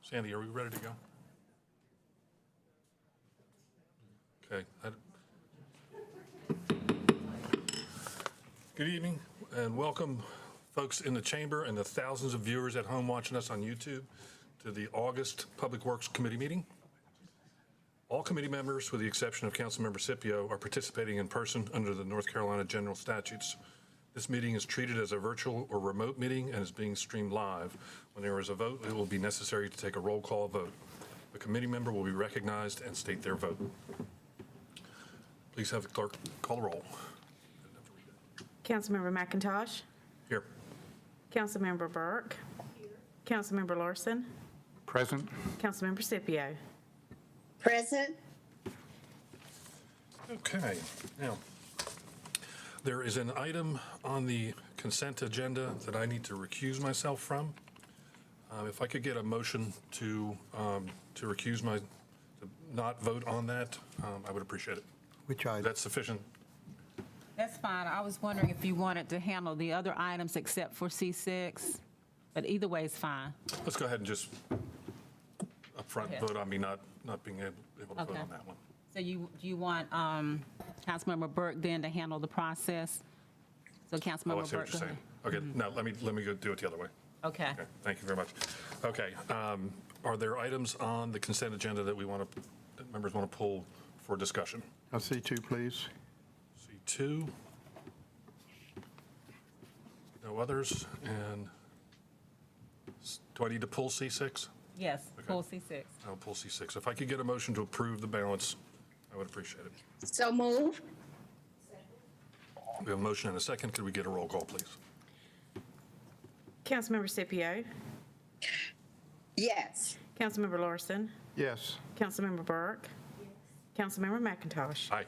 Sandy, are we ready to go? Okay. Good evening and welcome, folks in the chamber and the thousands of viewers at home watching us on YouTube, to the August Public Works Committee meeting. All committee members, with the exception of Councilmember Scipio, are participating in person under the North Carolina General Statutes. This meeting is treated as a virtual or remote meeting and is being streamed live. When there is a vote, it will be necessary to take a roll call vote. The committee member will be recognized and state their vote. Please have the clerk call the roll. Councilmember McIntosh. Here. Councilmember Burke. Here. Councilmember Larson. Present. Councilmember Scipio. Present. Okay. Now, there is an item on the consent agenda that I need to recuse myself from. If I could get a motion to recuse to not vote on that, I would appreciate it. Which item? That's sufficient. That's fine. I was wondering if you wanted to handle the other items except for C6, but either way is fine. Let's go ahead and just upfront Okay. vote on me not being able to vote Okay. on that one. So do you want Councilmember Burke then to handle the process? So Oh, I Councilmember see what Burke, you're go saying. ahead. Okay, now let me go do it the other way. Okay. Okay, thank you very much. Okay, are there items on the consent agenda that that members want to pull for discussion? C2, please. C2. No others, and do I need to pull C6? Yes, Okay. pull C6. I'll pull C6. If I could get a motion to approve the balance, I would appreciate it. So move. We have a motion and a second. Could we get a roll call, please? Councilmember Scipio. Yes. Councilmember Larson. Yes. Councilmember Burke. Councilmember McIntosh. Aye.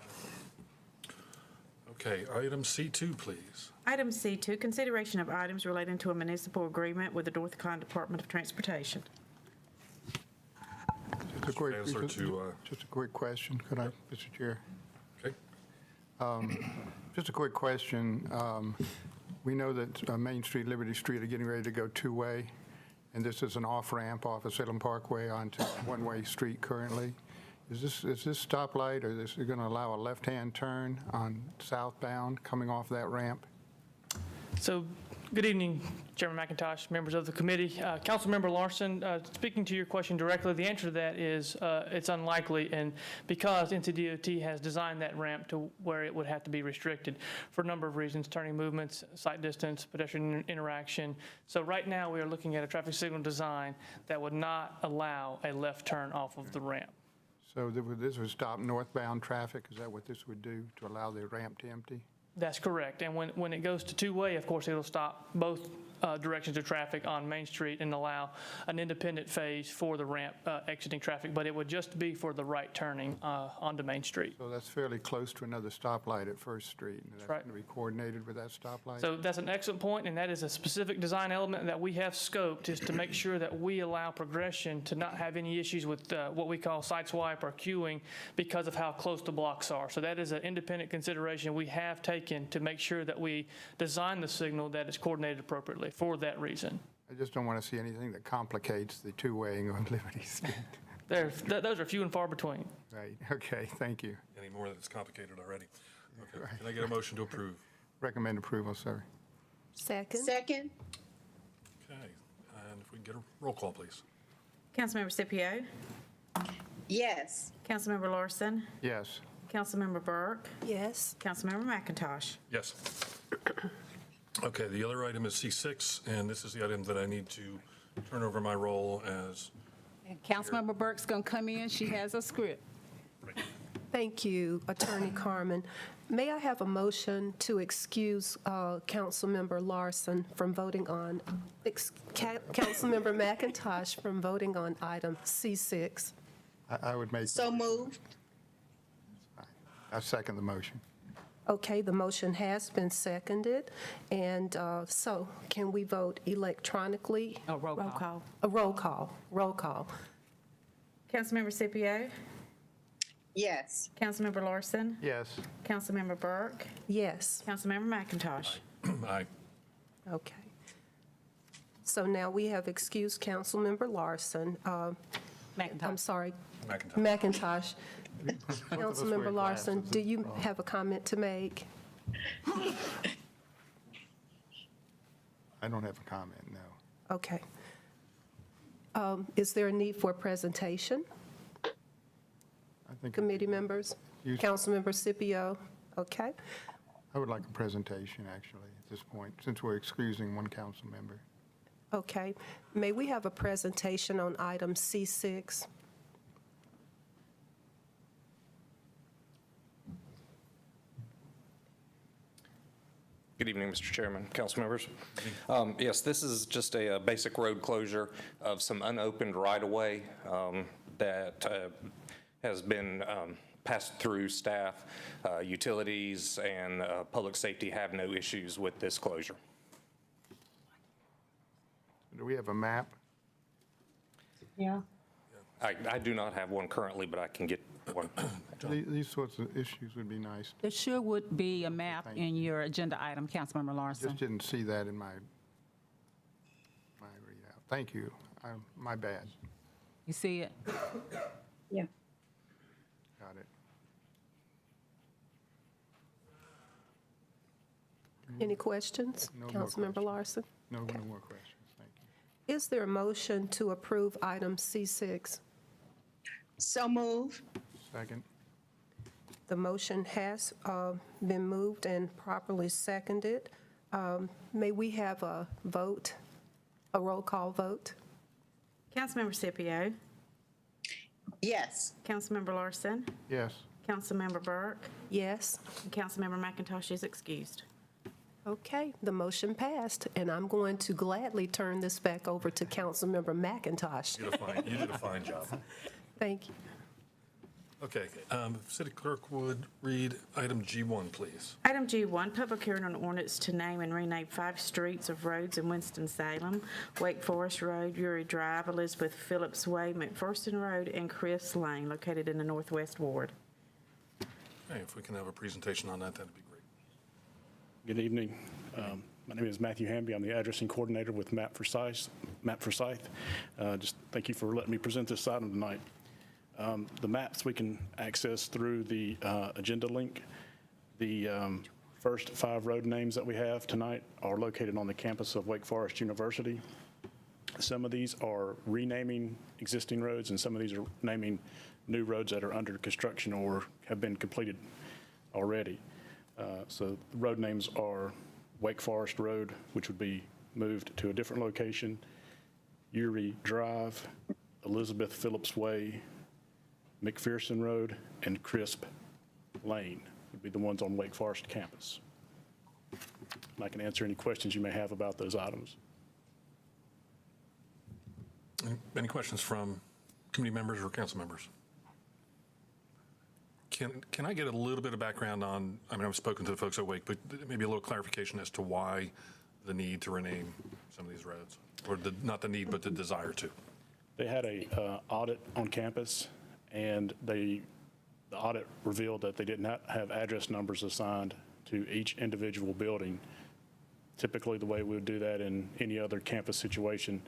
Okay, item C2, please. Item C2, consideration of items relating to a municipal agreement with the Dorthon Department of Transportation. Just a quick, Chancellor to, just a quick question, could I, Mr. Chair? Okay. Just a quick question. We know that Main Street, Liberty Street are getting ready to go two-way, and this is an off-ramp off of Salem Parkway onto one-way street currently. Is this stoplight, or is it going to allow a left-hand turn on southbound coming off that ramp? So, good evening, Chairman McIntosh, members of the committee. Councilmember Larson, speaking to your question directly, the answer to that is it's unlikely, and because NCDOT has designed that ramp to where it would have to be restricted for a number of reasons: turning movements, sight distance, pedestrian interaction. So right now we are looking at a traffic signal design that would not allow a left turn off of the ramp. So this would stop northbound traffic? Is that what this would do, to allow the ramp to empty? That's correct. And when it goes to two-way, of course, it'll stop both directions of traffic on Main Street and allow an independent phase for the ramp exiting traffic, but it would just be for the right turning onto Main Street. So that's fairly close to another stoplight at First Street, and that's right. going to be coordinated with that stoplight? So that's an excellent point, and that is a specific design element that we have scoped, is to make sure that we allow progression to not have any issues with what we call side swipe or queuing because of how close the blocks are. So that is an independent consideration we have taken to make sure that we design the signal that is coordinated appropriately for that reason. I just don't want to see anything that complicates the two-waying on Liberty Street. Those are few and far between. Right, okay, thank you. Any more that's complicated already? Okay. Right. Can I get a motion to approve? Recommend approval, sir. Second. Second. Okay, and if we can get a roll call, please. Councilmember Scipio. Yes. Councilmember Larson. Yes. Councilmember Burke. Yes. Councilmember McIntosh. Yes. Okay, the other item is C6, and this is the item that I need to turn over my role as. And Councilmember Burke's going to come in. She has a script. Thank you, Attorney Carmen. May I have a motion to excuse Councilmember Larson from voting on, Councilmember McIntosh from voting on item C6? I would make. So moved. I second the motion. Okay, the motion has been seconded, and so can we vote electronically? Oh, roll Roll call. call. A roll call, roll call. Councilmember Scipio. Yes. Councilmember Larson. Yes. Councilmember Burke. Yes, Councilmember McIntosh. Aye. okay. So now we have excused Councilmember Larson. McIntosh. I'm sorry, McIntosh. McIntosh. Councilmember Larson, do you have a comment to make? I don't have a comment, no. Okay. Is there a need for a presentation, I think committee members? Use- Councilmember Scipio? Okay. I would like a presentation, actually, at this point, since we're excusing one council member. Okay. May we have a presentation on item C6? Good evening, Mr. Chairman, council members. Yes, this is just a basic road closure of some unopened right-of-way that has been passed through staff. Utilities and public safety have no issues with this closure. Do we have a map? Yeah. I do not have one currently, but I can get one. These sorts of issues would be nice. There sure would be a map in your agenda item, Councilmember Larson. Just didn't see that in my readout. Thank you. My bad. You see it? Yeah. Got it. Any questions? No more Councilmember questions. Larson? No Okay. more questions. Thank you. Is there a motion to approve item C6? So move. Second. The motion has been moved and properly seconded. May we have a vote, a roll call vote? Councilmember Scipio. Yes. Councilmember Larson. Yes. Councilmember Burke. Yes? And Councilmember McIntosh is excused. Okay, the motion passed, and I'm going to gladly turn this back over to Councilmember McIntosh. You did a fine job. Thank you. Okay, City Clerk would read item G1, please. Item G1, public hearing on ordinance to name and rename 5 streets of roads in Winston-Salem: Wake Forest Road, Yuri Drive, Elizabeth Phillips Way, Macpherson Road, and Chris Lane, located in the Northwest Ward. Hey, if we can have a presentation on that, that'd be great. Good evening. My name is Matthew Hamby. I'm the addressing coordinator with Map for Scythe. Just thank you for letting me present this item tonight. The maps we can access through the agenda link. The first 5 road names that we have tonight are located on the campus of Wake Forest University. Some of these are renaming existing roads, and some of these are naming new roads that are under construction or have been completed already. So the road names are Wake Forest Road, which would be moved to a different location, Yuri Drive, Elizabeth Phillips Way, Macpherson Road, and Crisp Lane would be the ones on Wake Forest campus. And I can answer any questions you may have about those items. Any questions from committee members or council members? Can I get a little bit of background on, I mean, I've spoken to the folks at Wake, but maybe a little clarification as to why the need to rename some of these roads? Or not the need, but the desire to? They had a audit on campus, and the audit revealed that they did not have address numbers assigned to each individual building. Typically, the way we would do that in any other campus situation,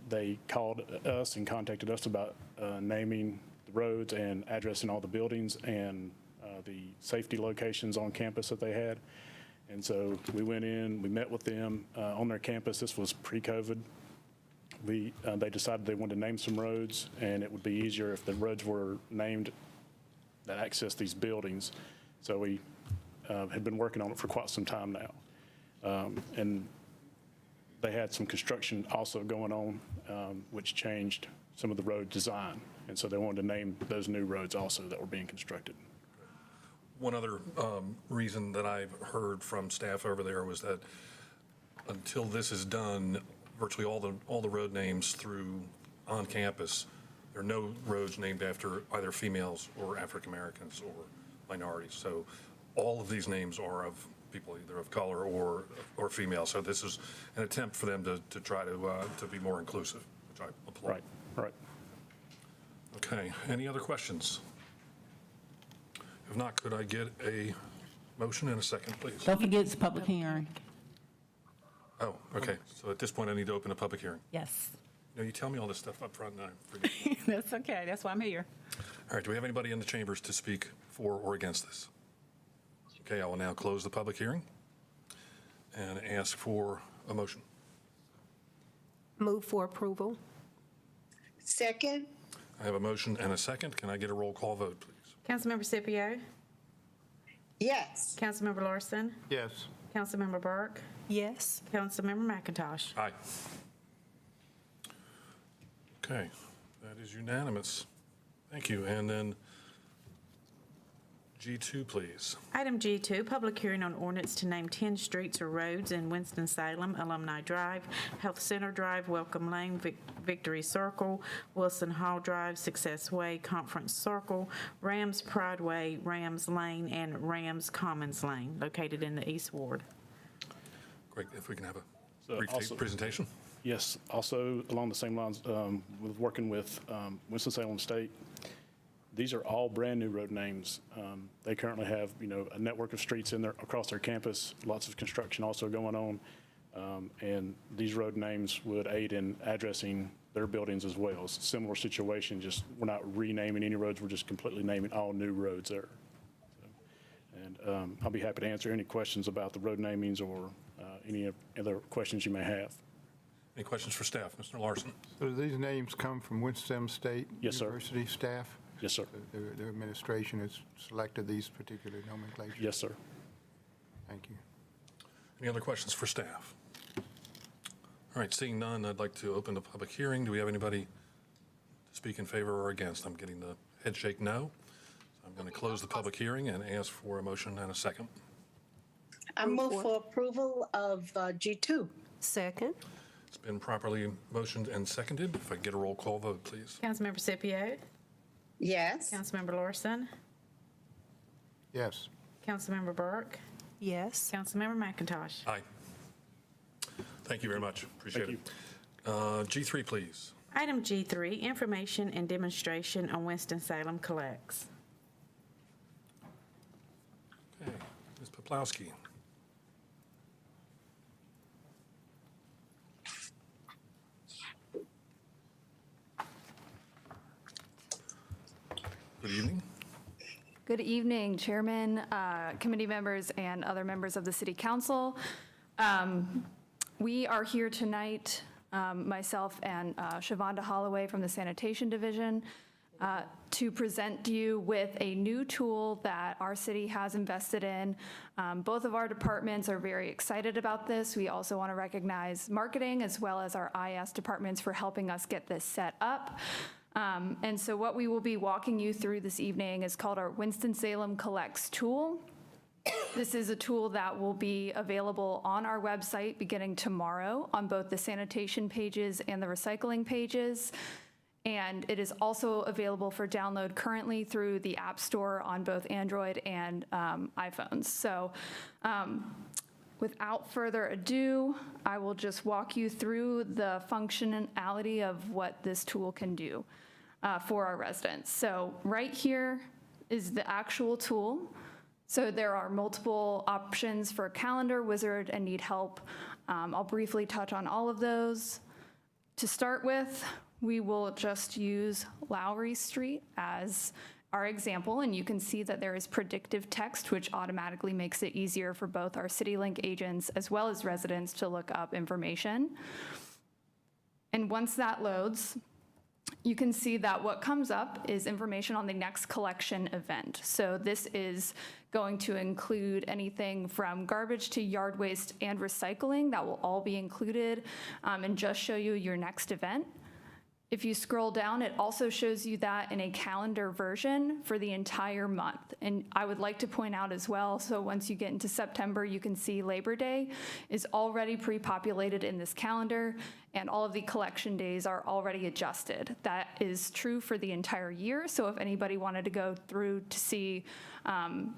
they called us and contacted us about naming the roads and addressing all the buildings and the safety locations on campus that they had. And so we went in, we met with them on their campus. This was pre-COVID. They decided they wanted to name some roads, and it would be easier if the roads were named that access these buildings. So we had been working on it for quite some time now. And they had some construction also going on, which changed some of the road design. And so they wanted to name those new roads also that were being constructed. One other reason that I've heard from staff over there was that until this is done, virtually all the road names through on campus, there are no roads named after either females or African Americans or minorities. So all of these names are of people either of color or female. So this is an attempt for them to try to be more inclusive, which I applaud. Right. Okay, any other questions? If not, could I get a motion and a second, please? Don't forget it's a public hearing. Oh, okay. So at this point, I need to open a public hearing. Yes. No, you tell me all this stuff up front, and I forget. That's okay. That's why I'm here. All right, do we have anybody in the chambers to speak for or against this? Okay, I will now close the public hearing and ask for a motion. Move for approval. Second? I have a motion and a second. Can I get a roll call vote, please? Councilmember Scipio. Yes. Councilmember Larson. Yes. Councilmember Burke. Yes. Councilmember McIntosh. Aye. Okay, that is unanimous. Thank you. And then G2, please. Item G2, public hearing on ordinance to name 10 streets or roads in Winston-Salem: Alumni Drive, Health Center Drive, Welcome Lane, Victory Circle, Wilson Hall Drive, Success Way, Conference Circle, Rams Pride Way, Rams Lane, and Rams Commons Lane, located in the East Ward. Great, if we can have a So brief also- presentation. Yes, also along the same lines, with working with Winston-Salem State, these are all brand-new road names. They currently have, a network of streets in there across their campus, lots of construction also going on, and these road names would aid in addressing their buildings as well. It's a similar situation, just we're not renaming any roads, we're just completely naming all new roads there. And I'll be happy to answer any questions about the road namings or any other questions you may have. Any questions for staff? Mr. Larson? So do these names come from Winston State Yes, sir. University staff? Yes, sir. Their administration has selected these particular nomenclatures? Yes, sir. Thank you. Any other questions for staff? All right, seeing none, I'd like to open the public hearing. Do we have anybody to speak in favor or against? I'm getting the head shake no. So I'm going to close the public hearing and ask for a motion and a second. I move for approval of G2. Second. It's been properly motioned and seconded. If I get a roll call vote, please. Councilmember Scipio. Yes. Councilmember Larson. Yes. Councilmember Burke. Yes. Councilmember McIntosh. Aye. Thank you very much. Appreciate Thank it. G3, please. Item G3, information and demonstration on Winston-Salem collects. Okay, Ms. Poplawski. Good evening. Good evening, Chairman, committee members, and other members of the City Council. We are here tonight, myself and Shavonda Holloway from the Sanitation Division, to present you with a new tool that our city has invested in. Both of our departments are very excited about this. We also want to recognize marketing as well as our IS departments for helping us get this set up. And so what we will be walking you through this evening is called our Winston-Salem Collects tool. This is a tool that will be available on our website beginning tomorrow on both the sanitation pages and the recycling pages. And it is also available for download currently through the App Store on both Android and iPhones. So without further ado, I will just walk you through the functionality of what this tool can do for our residents. So right here is the actual tool. So there are multiple options for calendar, wizard, and need help. I'll briefly touch on all of those. To start with, we will just use Lowry Street as our example, and you can see that there is predictive text, which automatically makes it easier for both our CityLink agents as well as residents to look up information. And once that loads, you can see that what comes up is information on the next collection event. So this is going to include anything from garbage to yard waste and recycling. That will all be included and just show you your next event. If you scroll down, it also shows you that in a calendar version for the entire month. And I would like to point out as well, so once you get into September, you can see Labor Day is already pre-populated in this calendar, and all of the collection days are already adjusted. That is true for the entire year, so if anybody wanted to go through to see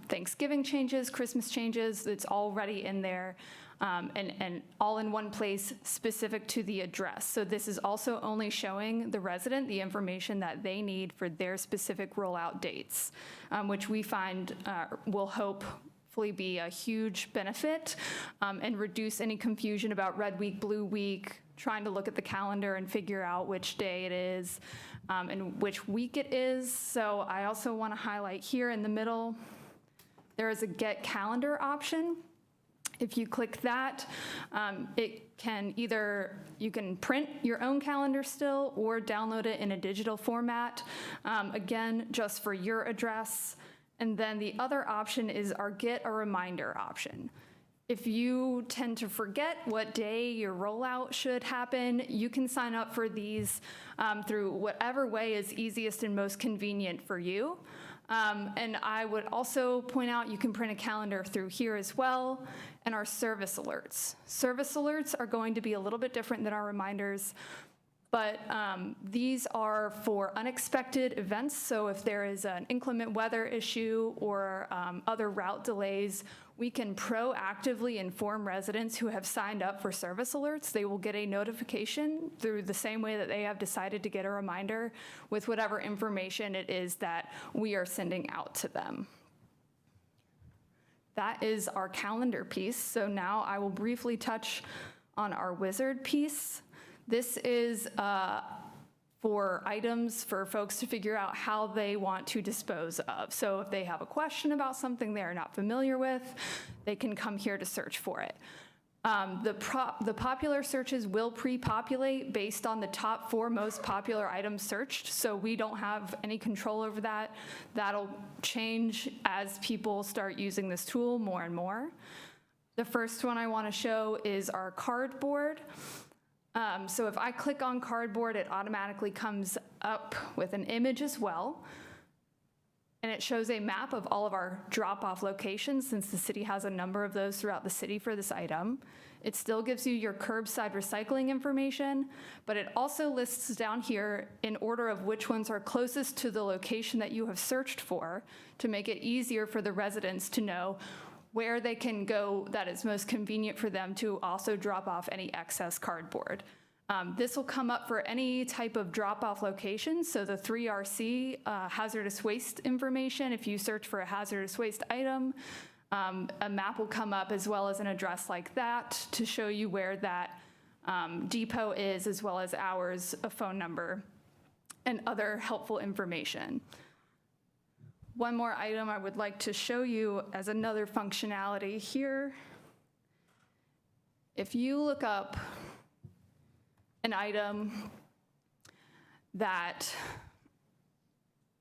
Thanksgiving changes, Christmas changes, it's already in there. And all in one place specific to the address. So this is also only showing the resident the information that they need for their specific rollout dates, which we find will hope hopefully be a huge benefit and reduce any confusion about red week, blue week, trying to look at the calendar and figure out which day it is and which week it is. So I also want to highlight here in the middle, there is a get calendar option. If you click that, it can either, you can print your own calendar still or download it in a digital format, again, just for your address. And then the other option is our get a reminder option. If you tend to forget what day your rollout should happen, you can sign up for these through whatever way is easiest and most convenient for you. And I would also point out you can print a calendar through here as well, and our service alerts. Service alerts are going to be a little bit different than our reminders, but these are for unexpected events. So if there is an inclement weather issue or other route delays, we can proactively inform residents who have signed up for service alerts. They will get a notification through the same way that they have decided to get a reminder with whatever information it is that we are sending out to them. That is our calendar piece. So now I will briefly touch on our wizard piece. This is for items for folks to figure out how they want to dispose of. So if they have a question about something they are not familiar with, they can come here to search for it. The popular searches will pre-populate based on the top 4 most popular items searched, so we don't have any control over that. That'll change as people start using this tool more and more. The first one I want to show is our cardboard. So if I click on cardboard, it automatically comes up with an image as well. And it shows a map of all of our drop-off locations, since the city has a number of those throughout the city for this item. It still gives you your curbside recycling information, but it also lists down here in order of which ones are closest to the location that you have searched for, to make it easier for the residents to know where they can go that is most convenient for them to also drop off any excess cardboard. This will come up for any type of drop-off location. So the 3RC hazardous waste information, if you search for a hazardous waste item, a map will come up as well as an address like that to show you where that depot is, as well as hours, a phone number, and other helpful information. One more item I would like to show you as another functionality here. If you look up an item that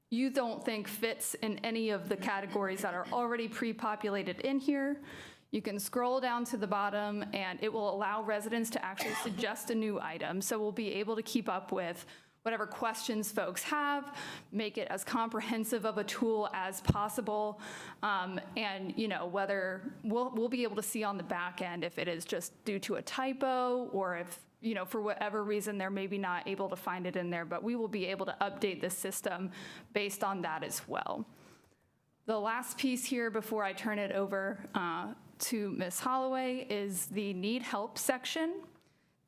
you don't think fits in any of the categories that are already pre-populated in here, you can scroll down to the bottom and it will allow residents to actually suggest a new item. So we'll be able to keep up with whatever questions folks have, make it as comprehensive of a tool as possible, and whether we'll be able to see on the back end if it is just due to a typo or if for whatever reason they're maybe not able to find it in there, but we will be able to update the system based on that as well. The last piece here before I turn it over to Ms. Holloway is the need help section.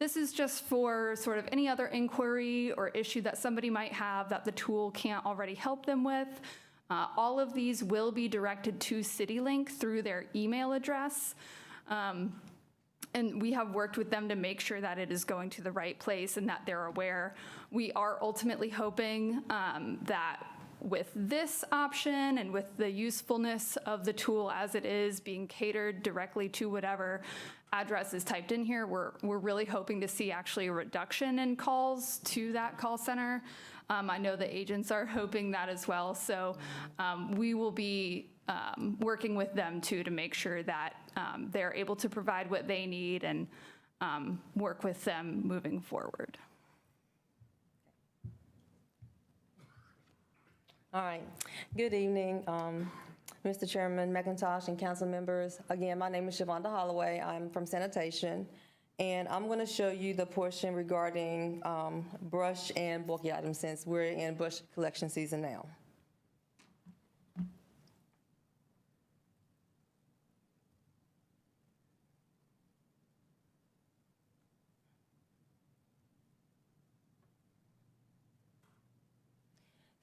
This is just for sort of any other inquiry or issue that somebody might have that the tool can't already help them with. All of these will be directed to CityLink through their email address. And we have worked with them to make sure that it is going to the right place and that they're aware. We are ultimately hoping that with this option and with the usefulness of the tool as it is being catered directly to whatever address is typed in here, we're really hoping to see actually a reduction in calls to that call center. I know the agents are hoping that as well. So we will be working with them too to make sure that they're able to provide what they need and work with them moving forward. All right. Good evening, Mr. Chairman, McIntosh, and council members. Again, my name is Shavonda Holloway. I'm from Sanitation, and I'm going to show you the portion regarding brush and bulky items since we're in brush collection season now.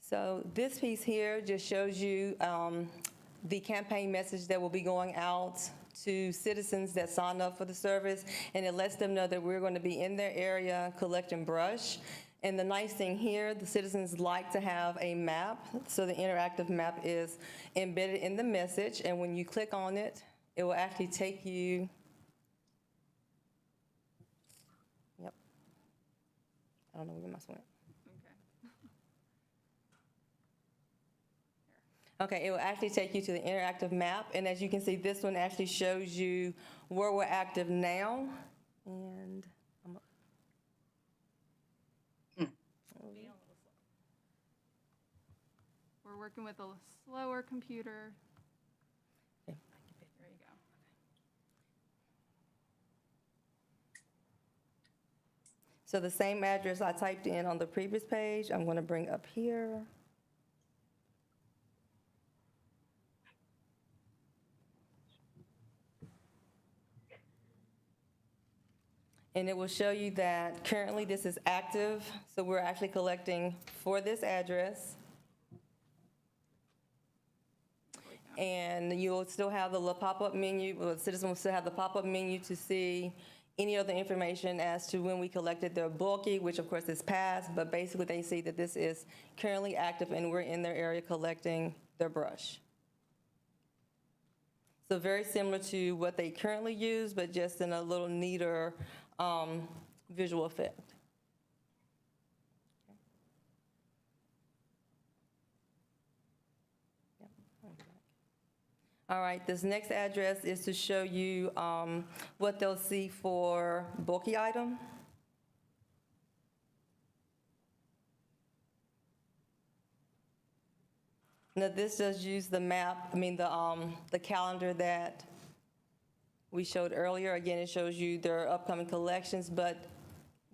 So this piece here just shows you the campaign message that will be going out to citizens that sign up for the service, and it lets them know that we're going to be in their area collecting brush. And the nice thing here, the citizens like to have a map, so the interactive map is embedded in the message, and when you click on it, it will actually take you, yep. I don't know where my mouse went. Okay, it will actually take you to the interactive map, and as you can see, this one actually shows you where we're active now, and We're working with a slower computer. Okay. There you go. so the same address I typed in on the previous page, I'm going to bring up here. And it will show you that currently this is active, so we're actually collecting for this address. And you'll still have the little pop-up menu, well, the citizen will still have the pop-up menu to see any other information as to when we collected their bulky, which of course is past, but basically they see that this is currently active and we're in their area collecting their brush. So very similar to what they currently use, but just in a little neater visual effect. All right, this next address is to show you what they'll see for bulky item. Now this does use the map, the calendar that we showed earlier. Again, it shows you their upcoming collections, but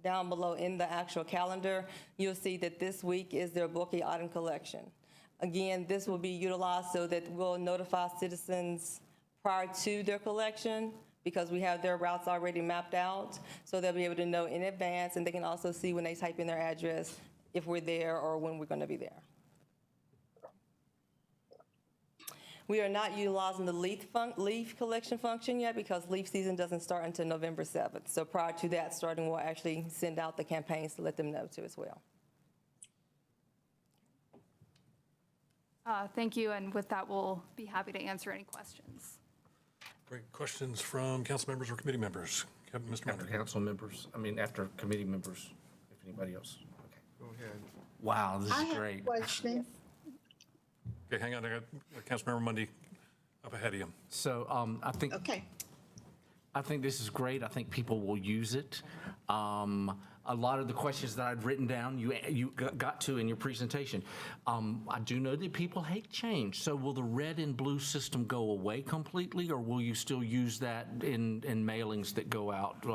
down below in the actual calendar, you'll see that this week is their bulky item collection. Again, this will be utilized so that we'll notify citizens prior to their collection because we have their routes already mapped out. So they'll be able to know in advance, and they can also see when they type in their address if we're there or when we're going to be there. We are not utilizing the leaf collection function yet because leaf season doesn't start until November 7th. So prior to that starting, we'll actually send out the campaigns to let them know too as well. Thank you, and with that, we'll be happy to answer any questions. Great. Questions from council members or committee members? Mr. After Mundy. council members, after committee members, if anybody else. Okay. Go ahead. Wow, this I is have a great. question. Okay, hang on. I got Councilmember Mundy up ahead of you. So Okay. I think this is great. I think people will use it. A lot of the questions that I'd written down, you got to in your presentation. I do know that people hate change. So will the red and blue system go away completely, or will you still use that in mailings that go out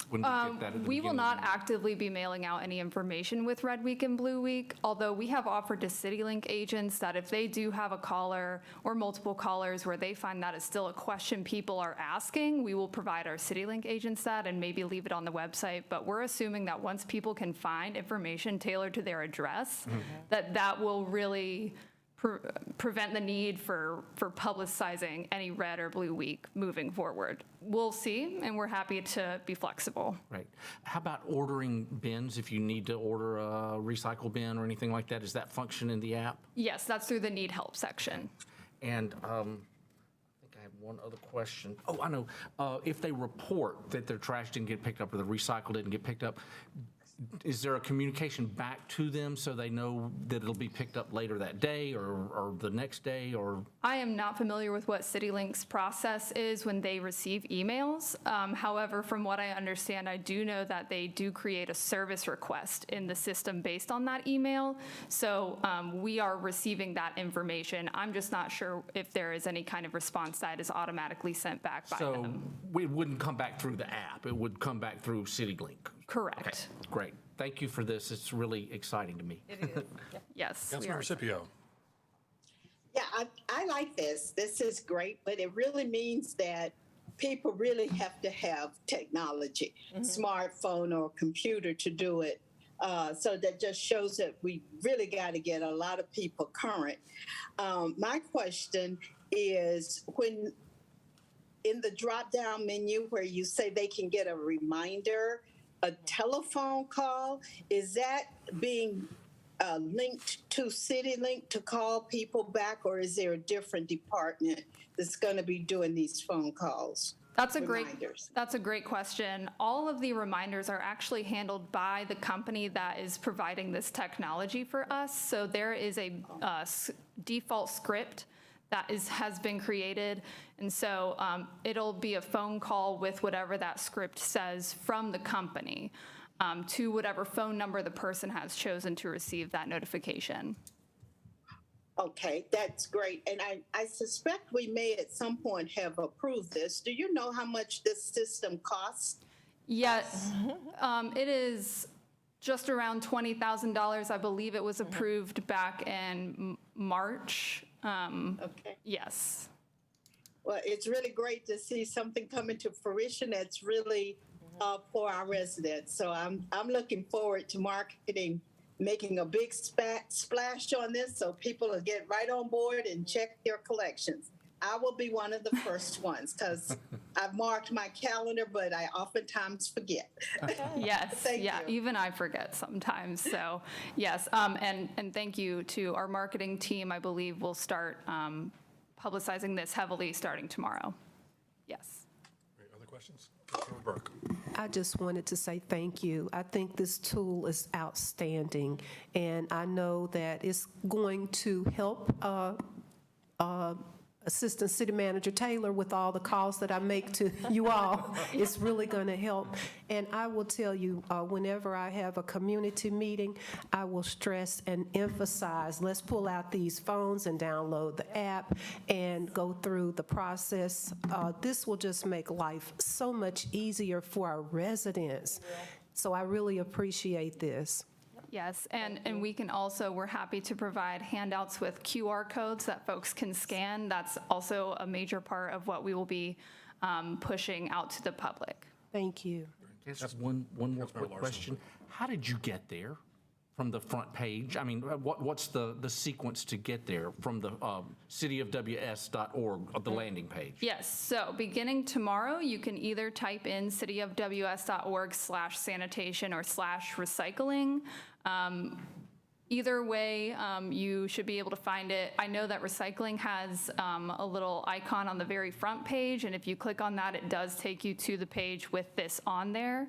when we get that at the We will beginning? not actively be mailing out any information with Red Week and Blue Week, although we have offered to CityLink agents that if they do have a caller or multiple callers where they find that is still a question people are asking, we will provide our CityLink agents that and maybe leave it on the website. But we're assuming that once people can find information tailored to their address, that will really prevent the need for publicizing any red or blue week moving forward. We'll see, and we're happy to be flexible. Right. How about ordering bins if you need to order a recycle bin or anything like that? Is that function in the app? Yes, that's through the need help section. And I think I have one other question. Oh, I know. If they report that their trash didn't get picked up or the recycle didn't get picked up, is there a communication back to them so they know that it'll be picked up later that day or the next day? Or I am not familiar with what CityLink's process is when they receive emails. However, from what I understand, I do know that they do create a service request in the system based on that email. So we are receiving that information. I'm just not sure if there is any kind of response that is automatically sent back by them. So it wouldn't come back through the app. It would come back through CityLink. Correct. Okay, great. Thank you for this. It's really exciting to me. It is. Yes. we are. Councilmember Scipio. Yeah, I like this. This is great, but it really means that people really have to have technology, smartphone or computer to do it. So that just shows that we really got to get a lot of people current. My question is when in the drop-down menu where you say they can get a reminder, a telephone call, is that being linked to CityLink to call people back, or is there a different department that's going to be doing these phone calls? That's a great question. All of the reminders are actually handled by the company that is providing this technology for us. So there is a default script that has been created. And so it'll be a phone call with whatever that script says from the company to whatever phone number the person has chosen to receive that notification. Okay, that's great. And I suspect we may at some point have approved this. Do you know how much this system costs? Yes, it is just around $20,000. I believe it was approved back in March. Okay. Yes. Well, it's really great to see something coming to fruition that's really for our residents. So I'm looking forward to marketing, making a big splash on this so people will get right on board and check their collections. I will be one of the first ones because I've marked my calendar, but I oftentimes forget. Yes, Thank you. even I forget sometimes. So yes, and thank you to our marketing team. I believe we'll start publicizing this heavily starting tomorrow. Yes. Great. Other questions? Councilmember Burke. I just wanted to say thank you. I think this tool is outstanding, and I know that it's going to help Assistant City Manager Taylor with all the calls that I make to you all. It's really going to help. And I will tell you, whenever I have a community meeting, I will stress and emphasize, let's pull out these phones and download the app and go through the process. This will just make life so much easier for our residents. So I really appreciate this. Yes, and we can also, we're happy to provide handouts with QR codes that folks can scan. That's also a major part of what we will be pushing out to the public. Thank you. Just one more quick question. How did you get there from the front page? I mean, what's the sequence to get there from the cityofws.org, the landing page? Yes, so beginning tomorrow, you can either type in cityofws.org/sanitation or /recycling. Either way, you should be able to find it. I know that recycling has a little icon on the very front page, and if you click on that, it does take you to the page with this on there.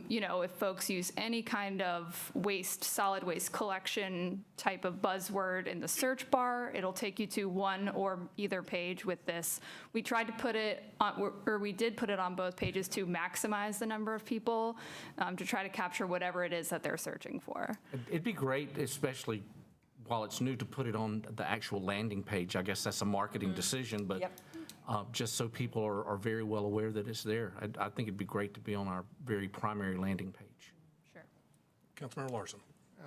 You know, if folks use any kind of solid waste collection type of buzzword in the search bar, it'll take you to one or either page with this. We tried to put it on, or we did put it on both pages to maximize the number of people to try to capture whatever it is that they're searching for. It'd be great, especially while it's new, to put it on the actual landing page. I guess that's a marketing decision, but just so people are very well aware that it's there. I think it'd be great to be on our very primary landing page. Sure. Councilmember Larson.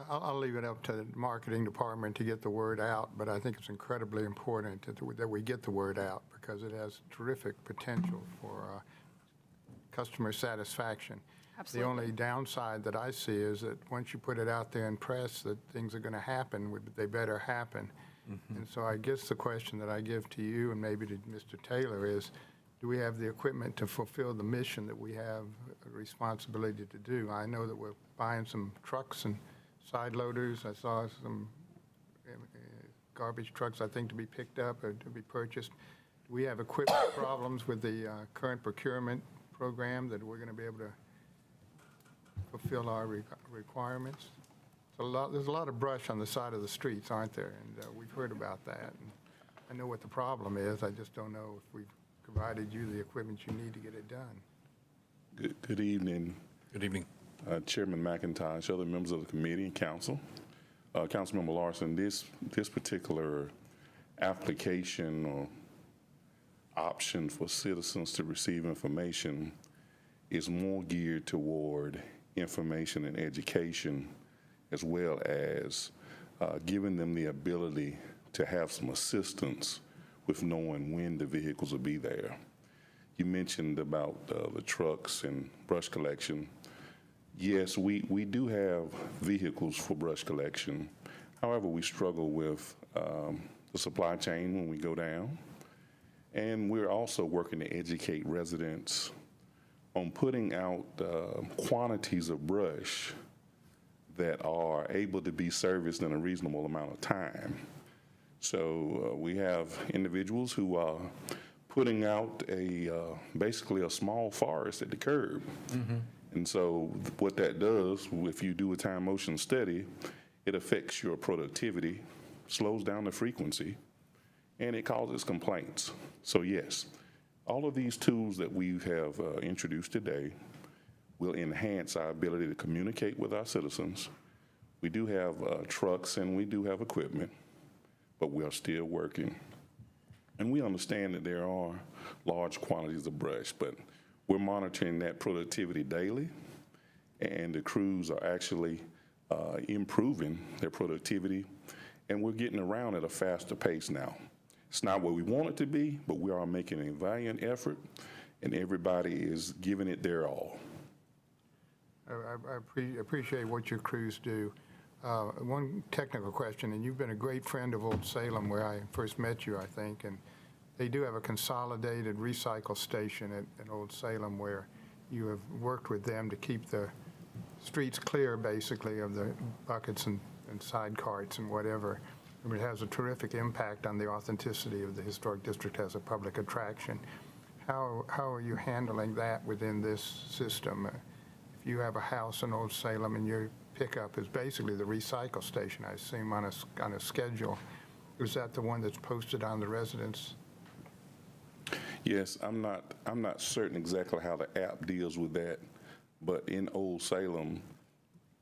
I'll leave it up to the marketing department to get the word out, but I think it's incredibly important that we get the word out because it has terrific potential for customer satisfaction. Absolutely. The only downside that I see is that once you put it out there in press that things are going to happen, they better happen. And so I guess the question that I give to you and maybe to Mr. Taylor is, do we have the equipment to fulfill the mission that we have a responsibility to do? I know that we're buying some trucks and side loaders. I saw some garbage trucks, I think, to be picked up or to be purchased. Do we have equipment problems with the current procurement program that we're going to be able to fulfill our requirements? There's a lot of brush on the side of the streets, aren't there? And we've heard about that. And I know what the problem is. I just don't know if we've provided you the equipment you need to get it done. Good evening. Good evening. Chairman McIntosh, other members of the committee and council. Councilmember Larson, this particular application or option for citizens to receive information is more geared toward information and education, as well as giving them the ability to have some assistance with knowing when the vehicles will be there. You mentioned about the trucks and brush collection. Yes, we do have vehicles for brush collection. However, we struggle with the supply chain when we go down. And we're also working to educate residents on putting out quantities of brush that are able to be serviced in a reasonable amount of time. So we have individuals who are putting out basically a small forest at the curb. And so what that does, if you do a time motion study, it affects your productivity, slows down the frequency, and it causes complaints. So yes, all of these tools that we have introduced today will enhance our ability to communicate with our citizens. We do have trucks and we do have equipment, but we are still working. And we understand that there are large quantities of brush, but we're monitoring that productivity daily, and the crews are actually improving their productivity, and we're getting around at a faster pace now. It's not where we want it to be, but we are making a valiant effort, and everybody is giving it their all. I appreciate what your crews do. One technical question, and you've been a great friend of Old Salem where I first met you, I think, and they do have a consolidated recycle station at Old Salem where you have worked with them to keep the streets clear, basically, of the buckets and side carts and whatever. I mean, it has a terrific impact on the authenticity of the historic district as a public attraction. How are you handling that within this system? If you have a house in Old Salem and your pickup is basically the recycle station, I assume, on a schedule, is that the one that's posted on the residence? Yes, I'm not certain exactly how the app deals with that, but in Old Salem,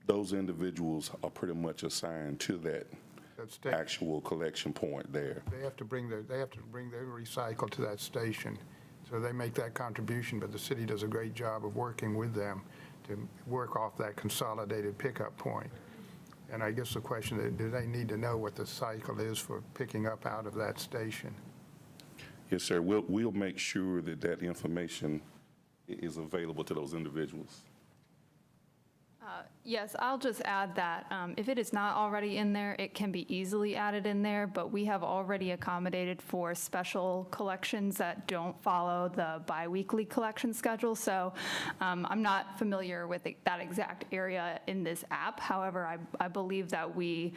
those individuals are pretty much assigned to that actual collection point there. They have to bring their recycle to that station, so they make that contribution, but the city does a great job of working with them to work off that consolidated pickup point. And I guess the question is, do they need to know what the cycle is for picking up out of that station? Yes, sir. We'll make sure that that information is available to those individuals. Yes, I'll just add that if it is not already in there, it can be easily added in there, but we have already accommodated for special collections that don't follow the biweekly collection schedule. So I'm not familiar with that exact area in this app. However, I believe that we,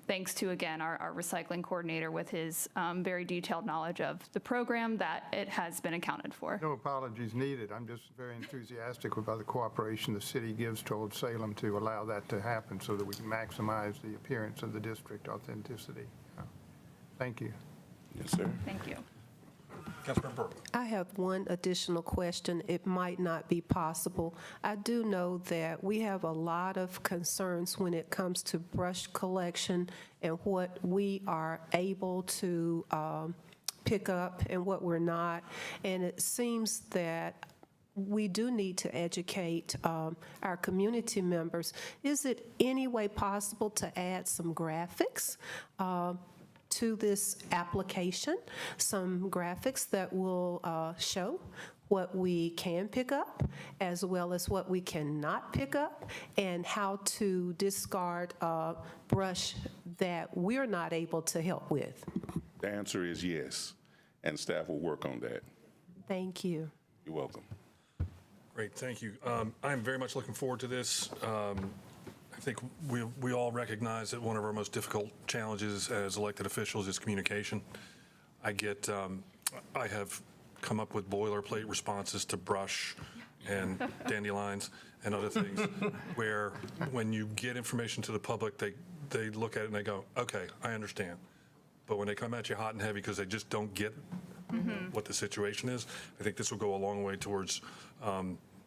thanks to, again, our recycling coordinator with his very detailed knowledge of the program, that it has been accounted for. No apologies needed. I'm just very enthusiastic about the cooperation the city gives to Old Salem to allow that to happen so that we can maximize the appearance of the district authenticity. Thank you. Yes, sir. Thank you. Councilmember Burke. I have one additional question. It might not be possible. I do know that we have a lot of concerns when it comes to brush collection and what we are able to pick up and what we're not. And it seems that we do need to educate our community members. Is it any way possible to add some graphics to this application, some graphics that will show what we can pick up as well as what we cannot pick up, and how to discard brush that we're not able to help with? The answer is yes, and staff will work on that. Thank you. You're welcome. Great, thank you. I'm very much looking forward to this. I think we all recognize that one of our most difficult challenges as elected officials is communication. I have come up with boilerplate responses to brush and dandelions and other things where when you get information to the public, they look at it and they go, okay, I understand. But when they come at you hot and heavy because they just don't get what the situation is, I think this will go a long way towards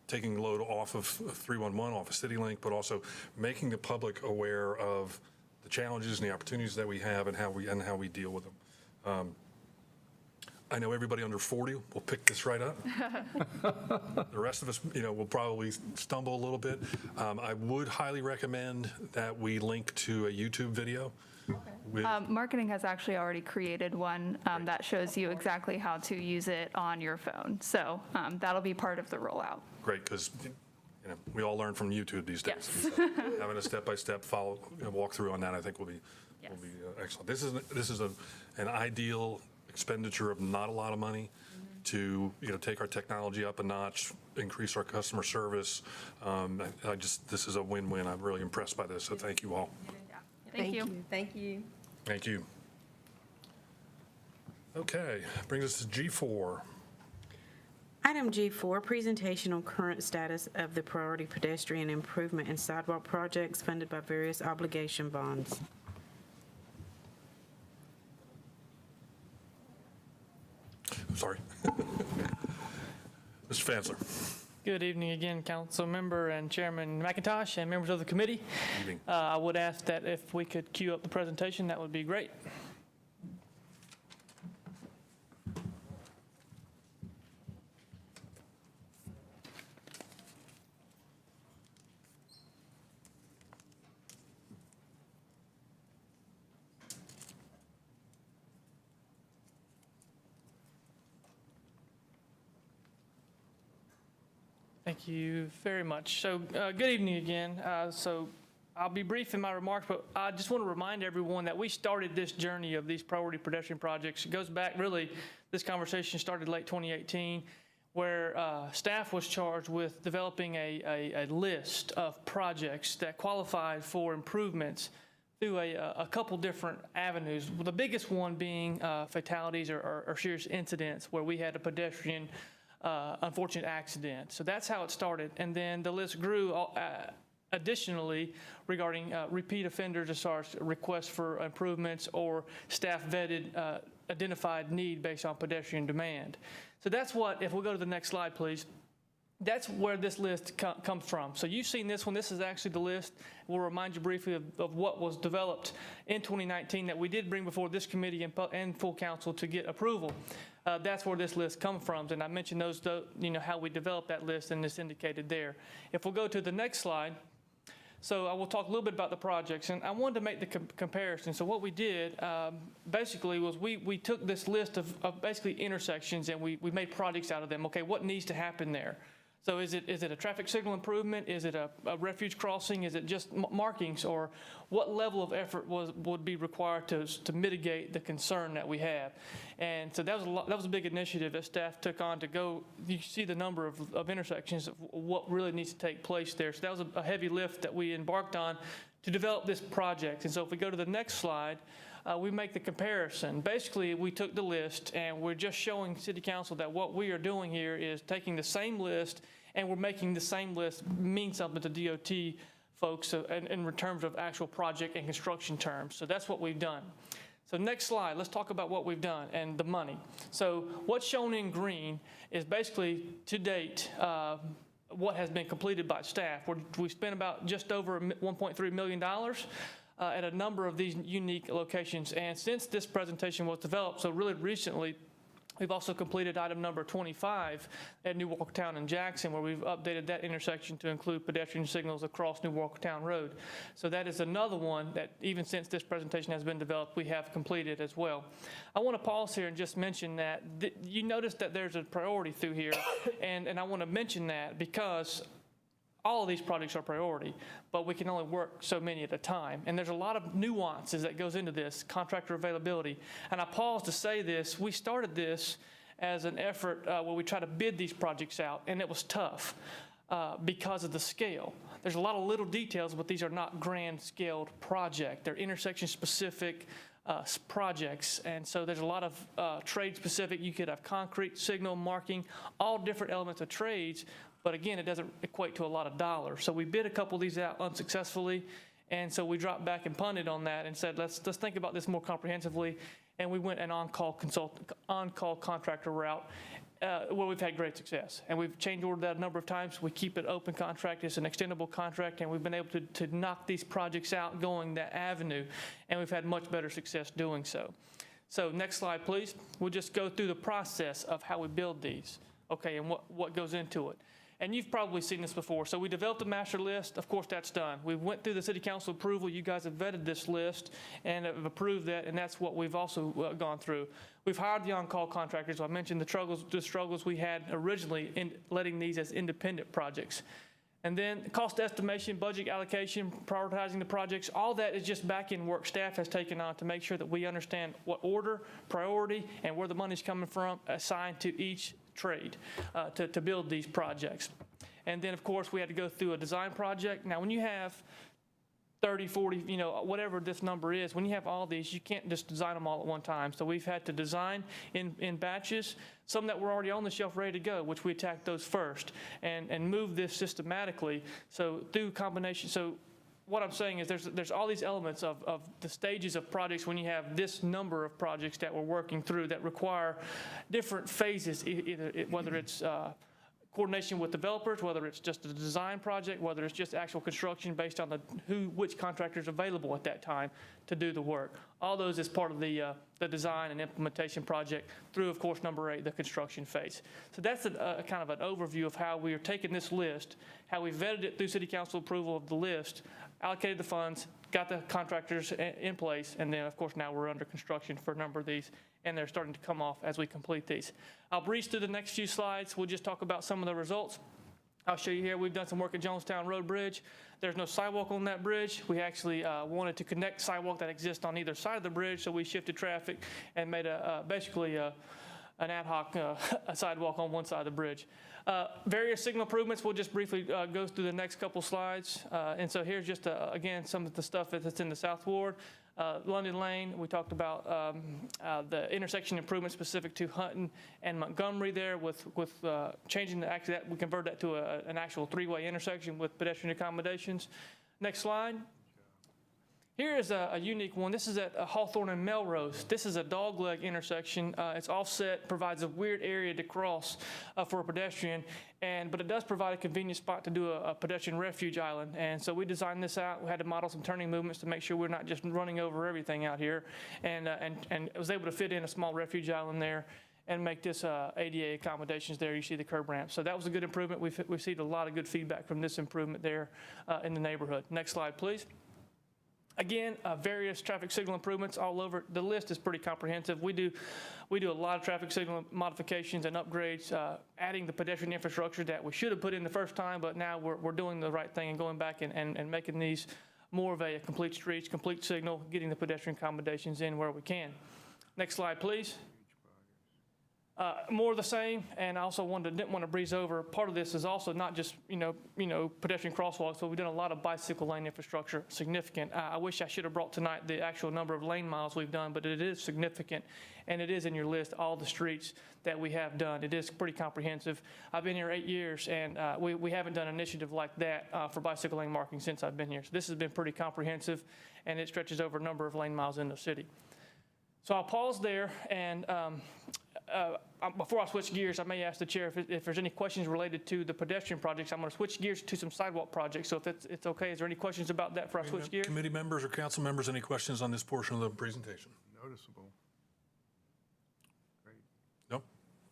taking the load off of 311, off of CityLink, but also making the public aware of the challenges and the opportunities that we have and how we deal with them. I know everybody under 40 will pick this right up. The rest of us, will probably stumble a little bit. I would highly recommend that we link to a YouTube video. Marketing has actually already created one that shows you exactly how to use it on your phone. So that'll be part of the rollout. Great, because we all learn from YouTube these days. Yes. And so having a step-by-step walkthrough on that, I think, will be will be excellent. This is an ideal expenditure of not a lot of money to, take our technology up a notch, increase our customer service. This is a win-win. I'm really impressed by this, so thank you all. Thank you. Thank you. Thank you. Okay, brings us to G4. Item G4, presentation on current status of the priority pedestrian improvement and sidewalk projects funded by various obligation bonds. I'm sorry. Mr. Fansler. Good evening again, Council Member and Chairman McIntosh and members of the committee. Evening. I would ask that if we could queue up the presentation, that would be great. Thank you very much. So good evening again. So I'll be brief in my remarks, but I just want to remind everyone that we started this journey of these priority pedestrian projects. It goes back, really, this conversation started late 2018, where staff was charged with developing a list of projects that qualified for improvements through a couple different avenues. The biggest one being fatalities or serious incidents where we had a pedestrian unfortunate accident. So that's how it started. And then the list grew additionally regarding repeat offenders as far as requests for improvements or staff vetted identified need based on pedestrian demand. So that's what, if we'll go to the next slide, please. That's where this list comes from. So you've seen this one. This is actually the list. We'll remind you briefly of what was developed in 2019 that we did bring before this committee and full council to get approval. That's where this list comes from. And I mentioned those, how we developed that list, and it's indicated there. If we'll go to the next slide. So I will talk a little bit about the projects, and I wanted to make the comparison. So what we did basically was we took this list of basically intersections, and we made projects out of them. Okay, what needs to happen there? So is it a traffic signal improvement? Is it a refuge crossing? Is it just markings? Or what level of effort would be required to mitigate the concern that we have? And so that was a big initiative that staff took on to go. You see the number of intersections of what really needs to take place there. So that was a heavy lift that we embarked on to develop this project. And so if we go to the next slide, we make the comparison. Basically, we took the list and we're just showing City Council that what we are doing here is taking the same list and we're making the same list mean something to DOT folks in terms of actual project and construction terms. So that's what we've done. So next slide, let's talk about what we've done and the money. So what's shown in green is basically to date what has been completed by staff. We spent about just over $1.3 million at a number of these unique locations. And since this presentation was developed, so really recently, we've also completed item number 25 at New Walkertown and Jackson, where we've updated that intersection to include pedestrian signals across New Walkertown Road. So that is another one that even since this presentation has been developed, we have completed as well. I want to pause here and just mention that you notice that there's a priority through here, and I want to mention that because all of these projects are priority, but we can only work so many at a time. And there's a lot of nuances that goes into this, contractor availability. And I pause to say this, we started this as an effort where we try to bid these projects out, and it was tough because of the scale. There's a lot of little details, but these are not grand scaled projects. They're intersection specific projects. And so there's a lot of trade specific. You could have concrete, signal, marking, all different elements of trades. But again, it doesn't equate to a lot of dollars. So we bid a couple of these out unsuccessfully, and so we dropped back and punted on that and said, let's think about this more comprehensively. And we went an on-call contractor route where we've had great success. And we've change ordered that a number of times. We keep it open contract. It's an extendable contract, and we've been able to knock these projects out going that avenue, and we've had much better success doing so. So next slide, please. We'll just go through the process of how we build these, okay, and what goes into it. And you've probably seen this before. So we developed a master list. Of course, that's done. We went through the City Council approval. You guys have vetted this list and have approved that, and that's what we've also gone through. We've hired the on-call contractors. I mentioned the struggles we had originally in letting these as independent projects. And then cost estimation, budget allocation, prioritizing the projects, all that is just back-end work staff has taken on to make sure that we understand what order, priority, and where the money's coming from assigned to each trade to build these projects. And then, of course, we had to go through a design project. Now, when you have 30, 40, whatever this number is, when you have all these, you can't just design them all at one time. So we've had to design in batches, some that were already on the shelf ready to go, which we attacked those first, and move this systematically. So through combination, so what I'm saying is there's all these elements of the stages of projects when you have this number of projects that we're working through that require different phases, either whether it's coordination with developers, whether it's just a design project, whether it's just actual construction based on which contractor is available at that time to do the work. All those is part of the design and implementation project through, of course, number 8, the construction phase. So that's a kind of an overview of how we are taking this list, how we vetted it through City Council approval of the list, allocated the funds, got the contractors in place, and then, of course, now we're under construction for a number of these, and they're starting to come off as we complete these. I'll breeze through the next few slides. We'll just talk about some of the results. I'll show you here, we've done some work at Jonestown Road Bridge. There's no sidewalk on that bridge. We actually wanted to connect sidewalk that exists on either side of the bridge, so we shifted traffic and made basically an ad hoc sidewalk on one side of the bridge. Various signal improvements, we'll just briefly go through the next couple slides. And so here's just, again, some of the stuff that's in the South Ward. London Lane, we talked about the intersection improvement specific to Hutton and Montgomery there with changing the actually that we converted that to an actual 3-way intersection with pedestrian accommodations. Next slide. Here is a unique one. This is at Hawthorne and Melrose. This is a dogleg intersection. It's offset, provides a weird area to cross for a pedestrian, but it does provide a convenient spot to do a pedestrian refuge island. And so we designed this out. We had to model some turning movements to make sure we're not just running over everything out here, and it was able to fit in a small refuge island there and make this ADA accommodations there. You see the curb ramp. So that was a good improvement. We've received a lot of good feedback from this improvement there in the neighborhood. Next slide, please. Again, various traffic signal improvements all over. The list is pretty comprehensive. We do a lot of traffic signal modifications and upgrades, adding the pedestrian infrastructure that we should have put in the first time, but now we're doing the right thing and going back and making these more of a complete streets, complete signal, getting the pedestrian accommodations in where we can. Next slide, please. More of the same, and I also didn't want to breeze over. Part of this is also not just pedestrian crosswalks, but we've done a lot of bicycle lane infrastructure, significant. I wish I should have brought tonight the actual number of lane miles we've done, but it is significant, and it is in your list, all the streets that we have done. It is pretty comprehensive. I've been here 8 years, and we haven't done an initiative like that for bicycle lane marking since I've been here. So this has been pretty comprehensive, and it stretches over a number of lane miles in the city. So I'll pause there, and before I switch gears, I may ask the chair if there's any questions related to the pedestrian projects. I'm going to switch gears to some sidewalk projects. So if it's okay, is there any questions about that before I switch gears? Committee members or council members, any questions on this portion of the presentation? Noticeable. Great. No?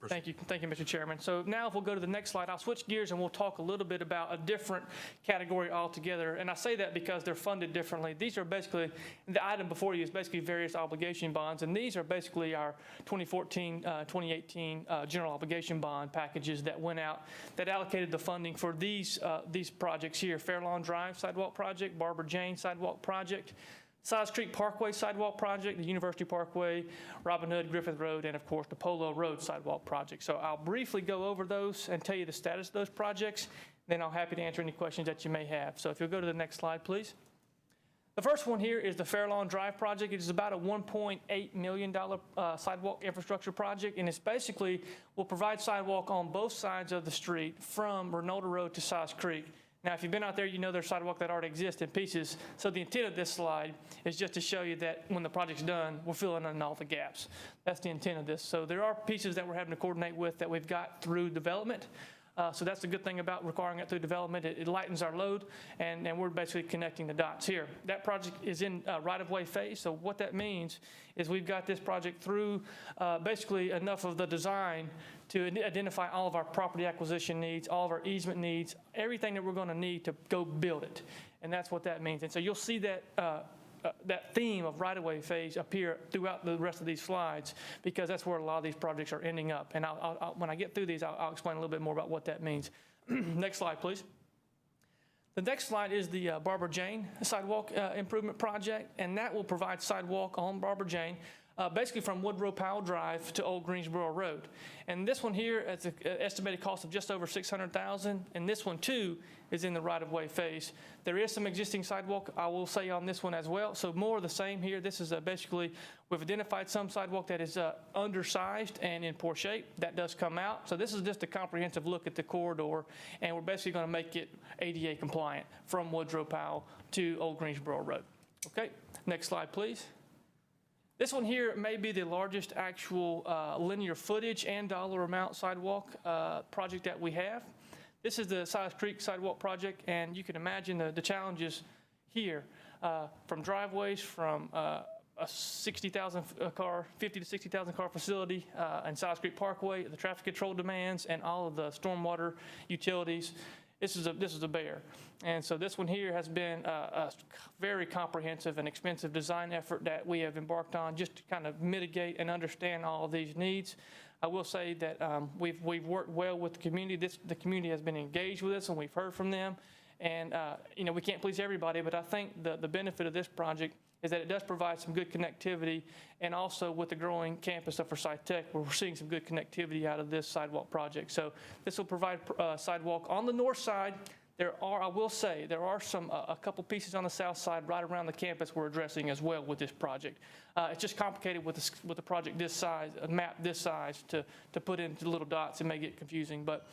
Thank you, Mr. Chairman. So now if we'll go to the next slide, I'll switch gears and we'll talk a little bit about a different category altogether. And I say that because they're funded differently. These are basically, the item before you is basically various obligation bonds, and these are basically our 2014, 2018 general obligation bond packages that went out that allocated the funding for these projects here: Fairlawn Drive Sidewalk Project, Barbara Jane Sidewalk Project, Size Creek Parkway Sidewalk Project, the University Parkway, Robin Hood, Griffith Road, and of course the Polo Road Sidewalk Project. So I'll briefly go over those and tell you the status of those projects. Then I'll be happy to answer any questions that you may have. So if you'll go to the next slide, please. The first one here is the Fairlawn Drive project. It is about a $1.8 million sidewalk infrastructure project, and it's basically will provide sidewalk on both sides of the street from Renolda Road to Size Creek. Now, if you've been out there, you know there's sidewalk that already exists in pieces. So the intent of this slide is just to show you that when the project's done, we're filling in all the gaps. That's the intent of this. So there are pieces that we're having to coordinate with that we've got through development. So that's the good thing about requiring it through development. It lightens our load, and we're basically connecting the dots here. That project is in right-of-way phase. So what that means is we've got this project through basically enough of the design to identify all of our property acquisition needs, all of our easement needs, everything that we're going to need to go build it. And that's what that means. And so you'll see that that theme of right-of-way phase appear throughout the rest of these slides, because that's where a lot of these projects are ending up. And when I get through these, I'll explain a little bit more about what that means. Next slide, please. The next slide is the Barbara Jane Sidewalk Improvement Project, and that will provide sidewalk on Barbara Jane, basically from Woodrow Powell Drive to Old Greensboro Road. And this one here, it's an estimated cost of just over $600,000, and this one too is in the right-of-way phase. There is some existing sidewalk, I will say, on this one as well, so more of the same here. This is basically, we've identified some sidewalk that is undersized and in poor shape. That does come out. So this is just a comprehensive look at the corridor, and we're basically going to make it ADA compliant from Woodrow Powell to Old Greensboro Road. Okay, next slide, please. This one here may be the largest actual linear footage and dollar amount sidewalk project that we have. This is the Silas Creek Sidewalk Project, and you can imagine the challenges here from driveways, from a 60,000 car, 50 to 60,000 car facility and Silas Creek Parkway, the traffic control demands, and all of the stormwater utilities. This is a bear. And so this one here has been a very comprehensive and expensive design effort that we have embarked on just to kind of mitigate and understand all of these needs. I will say that we've worked well with the community. The community has been engaged with us, and we've heard from them. And we can't please everybody, but I think the benefit of this project is that it does provide some good connectivity, and also with the growing campus of Forsyth Tech, we're seeing some good connectivity out of this sidewalk project. So this will provide sidewalk on the north side. I will say, there are a couple pieces on the south side right around the campus we're addressing as well with this project. It's just complicated with a project this size, a map this size, to put into little dots. It may get confusing, but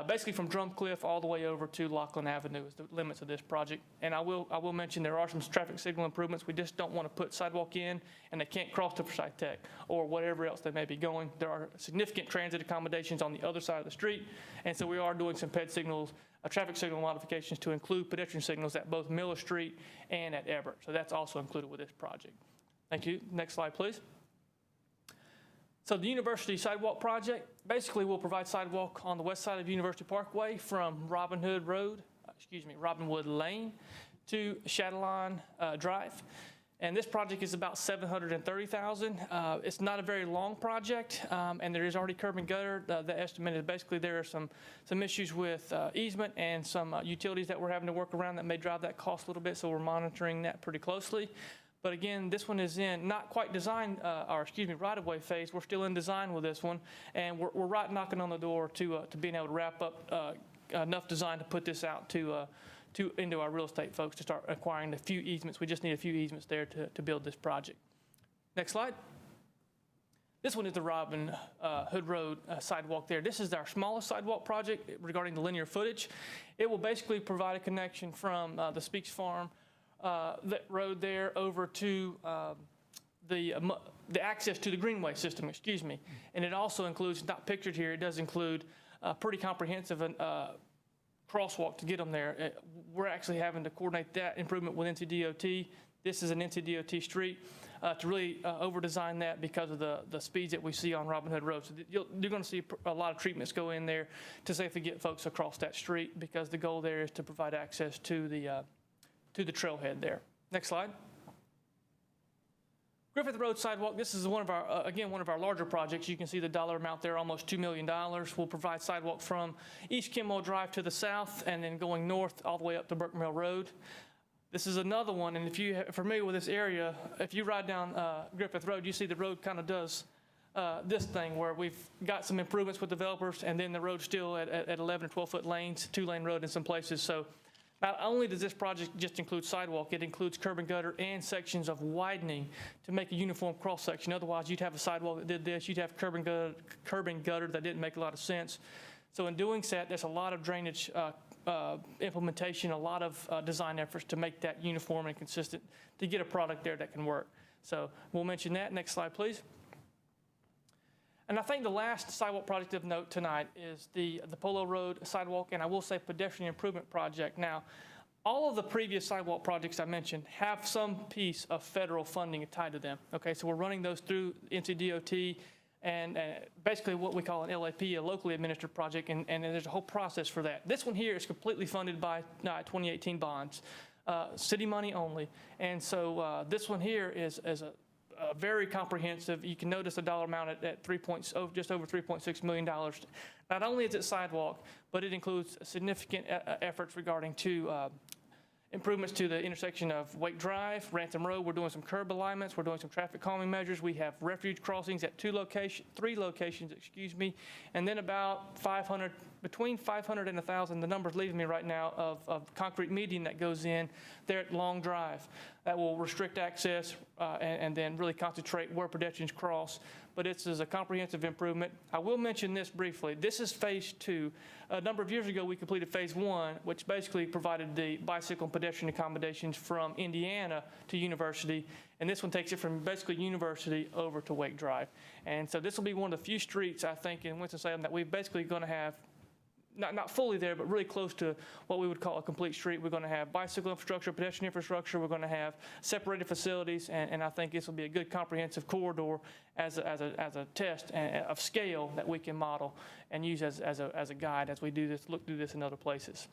basically from Drumcliff all the way over to Laughlin Avenue is the limits of this project. And I will mention there are some traffic signal improvements. We just don't want to put sidewalk in and they can't cross to Forsyth Tech or whatever else they may be going. There are significant transit accommodations on the other side of the street, and so we are doing some PED signals, traffic signal modifications to include pedestrian signals at both Miller Street and at Everett. So that's also included with this project. Thank you. Next slide, please. So the University Sidewalk Project basically will provide sidewalk on the west side of University Parkway from Robinwood Lane to Chatelaine Drive. And this project is about $730,000. It's not a very long project, and there is already curb and gutter. The estimate is basically there are some issues with easement and some utilities that we're having to work around that may drive that cost a little bit, so we're monitoring that pretty closely. But again, this one is in not quite right-of-way phase. We're still in design with this one, and we're right knocking on the door to being able to wrap up enough design to put this out into our real estate folks to start acquiring a few easements. We just need a few easements there to build this project. Next slide. This one is the Robin Hood Road sidewalk there. This is our smallest sidewalk project regarding the linear footage. It will basically provide a connection from the Speaks Farm that road there over to the access to the Greenway system, And it also includes, not pictured here, it does include a pretty comprehensive crosswalk to get them there. We're actually having to coordinate that improvement with NCDOT. This is an NCDOT street to really over-design that because of the speeds that we see on Robin Hood Road. So you're going to see a lot of treatments go in there to safely get folks across that street, because the goal there is to provide access to the trailhead there. Next slide. Griffith Road sidewalk, this is one of our larger projects. You can see the dollar amount there, almost $2 million. We'll provide sidewalk from East Kenmore Drive to the south and then going north all the way up to Burke Mill Road. This is another one, and if you're familiar with this area, if you ride down Griffith Road, you see the road kind of does this thing where we've got some improvements with developers, and then the road's still at 11 or 12-foot lanes, 2-lane road in some places. So not only does this project just include sidewalk, it includes curb and gutter and sections of widening to make a uniform cross-section. Otherwise, you'd have a sidewalk that did this. You'd have curb and gutter that didn't make a lot of sense. So in doing that, there's a lot of drainage implementation, a lot of design efforts to make that uniform and consistent to get a product there that can work. So we'll mention that. Next slide, please. And I think the last sidewalk project of note tonight is the Polo Road sidewalk, and I will say pedestrian improvement project. Now, all of the previous sidewalk projects I mentioned have some piece of federal funding tied to them. Okay, so we're running those through NCDOT and basically what we call an LAP, a locally administered project, and there's a whole process for that. This one here is completely funded by 2018 bonds, city money only. And so this one here is a very comprehensive. You can notice the dollar amount at just over $3.6 million. Not only is it sidewalk, but it includes significant efforts regarding improvements to the intersection of Wake Drive, Rantham Road. We're doing some curb alignments. We're doing some traffic calming measures. We have refuge crossings at three locations, and then about 500, between 500 and 1,000, the number's leaving me right now, of concrete median that goes in there at Long Drive. That will restrict access and then really concentrate where pedestrians cross. But it's a comprehensive improvement. I will mention this briefly. This is phase 2. A number of years ago, we completed phase 1, which basically provided the bicycle and pedestrian accommodations from Indiana to University. And this one takes it from basically University over to Wake Drive. And so this will be one of the few streets, I think, in Winston-Salem that we're basically going to have, not fully there, but really close to what we would call a complete street. We're going to have bicycle infrastructure, pedestrian infrastructure. We're going to have separated facilities, and I think this will be a good comprehensive corridor as a test of scale that we can model and use as a guide as we do this, look through this in other places.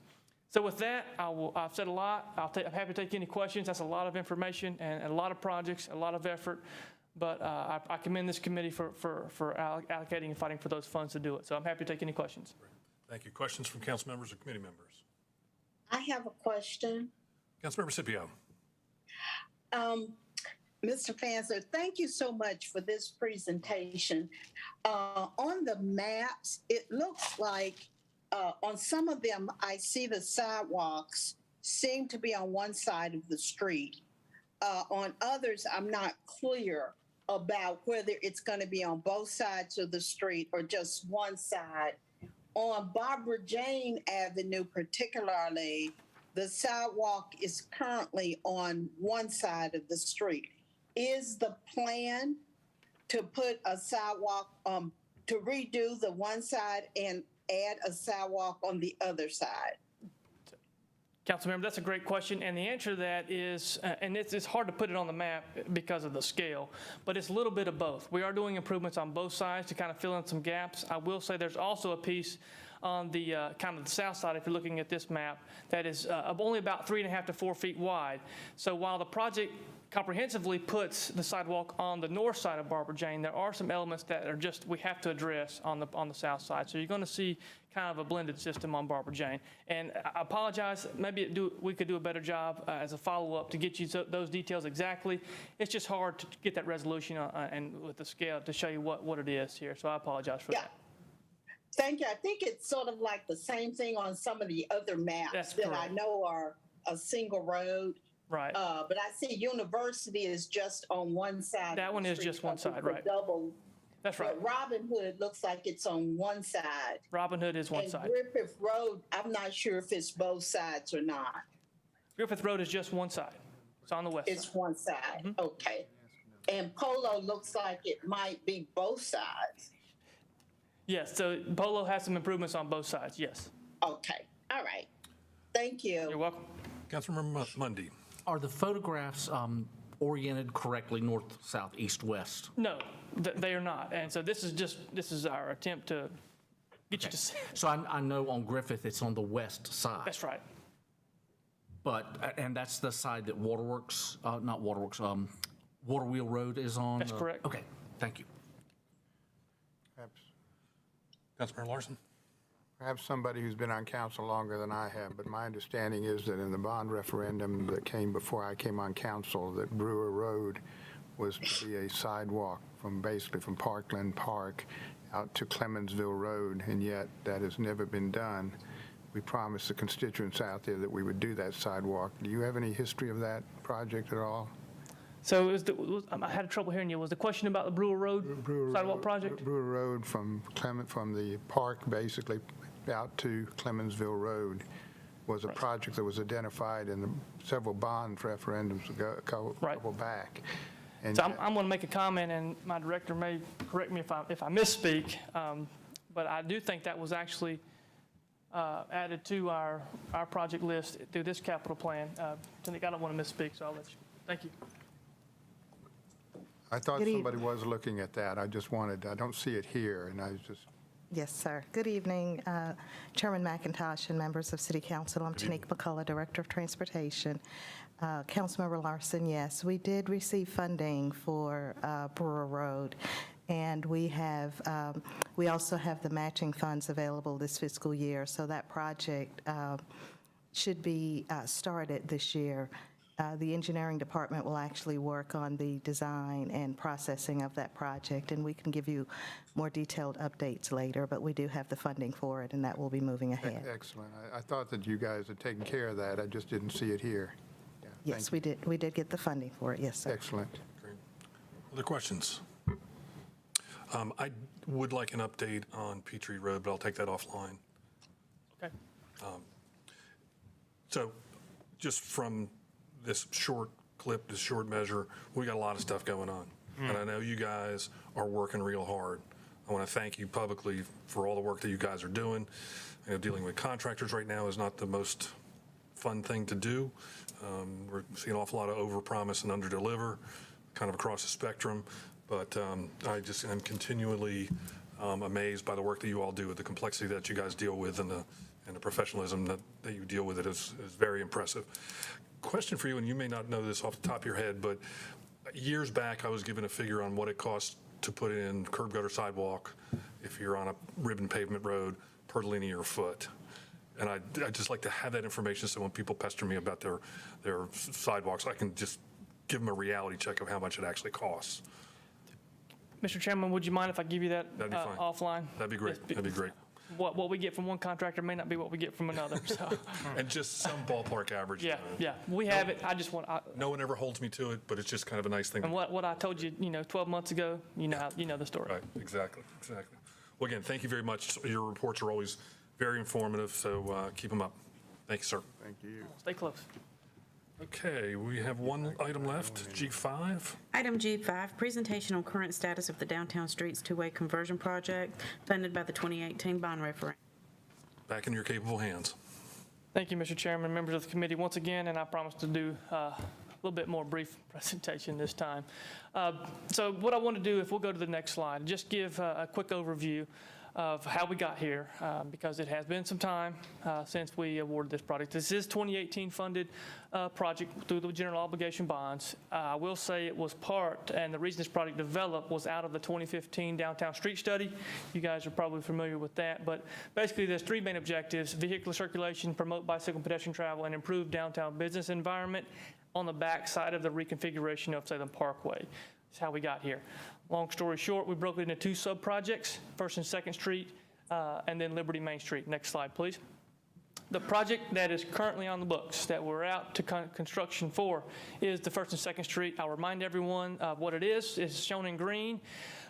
So with that, I've said a lot. I'm happy to take any questions. That's a lot of information and a lot of projects, a lot of effort. But I commend this committee for allocating and fighting for those funds to do it. So I'm happy to take any questions. Thank you. Questions from council members or committee members? I have a question. Councilmember Scipio. Mr. Fancer, thank you so much for this presentation. On the maps, it looks like on some of them, I see the sidewalks seem to be on one side of the street. On others, I'm not clear about whether it's going to be on both sides of the street or just one side. On Barbara Jane Avenue particularly, the sidewalk is currently on one side of the street. Is the plan to put a sidewalk, to redo the one side and add a sidewalk on the other side? Councilmember, that's a great question, and the answer to that is, and it's hard to put it on the map because of the scale, but it's a little bit of both. We are doing improvements on both sides to kind of fill in some gaps. I will say there's also a piece on the kind of the south side, if you're looking at this map, that is only about 3.5 to 4 feet wide. So while the project comprehensively puts the sidewalk on the north side of Barbara Jane, there are some elements that are just, we have to address on the south side. So you're going to see kind of a blended system on Barbara Jane. And I apologize, maybe we could do a better job as a follow-up to get you those details exactly. It's just hard to get that resolution and with the scale to show you what it is here. So I apologize for that. Thank you. I think it's sort of like the same thing on some of the other maps that I know are a single road. Right. But I see University is just on one side. That one is just one side, right. Double. That's right. Robin Hood looks like it's on one side. Robin Hood is one side. Griffith Road, I'm not sure if it's both sides or not. Griffith Road is just one side. It's on the west side. It's one side. Okay. And Polo looks like it might be both sides. Yes, so Polo has some improvements on both sides, yes. Okay. All right. Thank you. You're welcome. Councilmember Mundy. Are the photographs oriented correctly north, south, east, west? No, they are not. And so this is our attempt to get you to see. So I know on Griffith, it's on the west side. That's right. But, and that's the side that Waterworks, not Waterworks, Waterwheel Road is on? That's correct. Okay, thank you. Councilmember Larson. Perhaps somebody who's been on council longer than I have, but my understanding is that in the bond referendum that came before I came on council, that Brewer Road was to be a sidewalk basically from Parkland Park out to Clemensville Road, and yet that has never been done. We promised the constituents out there that we would do that sidewalk. Do you have any history of that project at all? So I had trouble hearing you. Was the question about the Brewer Road sidewalk project? Brewer Road from the park basically out to Clemensville Road was a project that was identified in several bond referendums a couple back. And so I'm going to make a comment, and my director may correct me if I misspeak, but I do think that was actually added to our project list through this capital plan. I don't want to misspeak, so I'll let you. Thank you. I thought somebody was looking at that. I don't see it here, and I was just. Yes, sir. Good evening, Chairman McIntosh and members of City Council. I'm Tanique McCullough, Director of Transportation. Councilmember Larson, yes, we did receive funding for Brewer Road, and we also have the matching funds available this fiscal year, so that project should be started this year. The engineering department will actually work on the design and processing of that project, and we can give you more detailed updates later, but we do have the funding for it, and that will be moving ahead. Excellent. I thought that you guys had taken care of that. I just didn't see it here. Yeah, Yes, we did. We did get the funding for it, yes, sir. excellent. Great. Other questions? I would like an update on Petrie Road, but I'll take that offline. Okay. So just from this short clip, this short measure, we got a lot of stuff going on. And I know you guys are working real hard. I want to thank you publicly for all the work that you guys are doing. I know dealing with contractors right now is not the most fun thing to do. We're seeing an awful lot of overpromise and underdeliver kind of across the spectrum. But I just am continually amazed by the work that you all do, the complexity that you guys deal with, and the professionalism that you deal with. It is very impressive. Question for you, and you may not know this off the top of your head, but years back I was given a figure on what it costs to put in curb gutter sidewalk if you're on a ribbon pavement road per linear foot. And I'd just like to have that information so when people pester me about their sidewalks, I can just give them a reality check of how much it actually costs. Mr. Chairman, would you mind if I give you that That'd be fine. offline? That'd be great. That'd be great. What we get from one contractor may not be what we get from another, so. And just some ballpark average. Yeah, we have it. I just want, No one ever holds me to it, but it's just kind of a nice thing. and what I told you, 12 months ago, you know the story. Right, exactly. Well, again, thank you very much. Your reports are always very informative, so keep them up. Thank you, sir. Thank you. Stay close. Okay, we have one item left, G5. Item G5, presentation on current status of the Downtown Streets two-way conversion project funded by the 2018 bond referendum. Back in your capable hands. Thank you, Mr. Chairman, members of the committee, once again, and I promise to do a little bit more brief presentation this time. So what I want to do, if we'll go to the next slide, just give a quick overview of how we got here, because it has been some time since we awarded this project. This is 2018 funded project through the general obligation bonds. I will say it was part, and the reason this project developed was out of the 2015 downtown street study. You guys are probably familiar with that, but basically there's three main objectives: vehicular circulation, promote bicycle and pedestrian travel, and improve downtown business environment on the back side of the reconfiguration of Salem Parkway. That's how we got here. Long story short, we broke it into two sub-projects, First and Second Street, and then Liberty Main Street. Next slide, please. The project that is currently on the books that we're out to construction for is the First and Second Street. I'll remind everyone of what it is. It's shown in green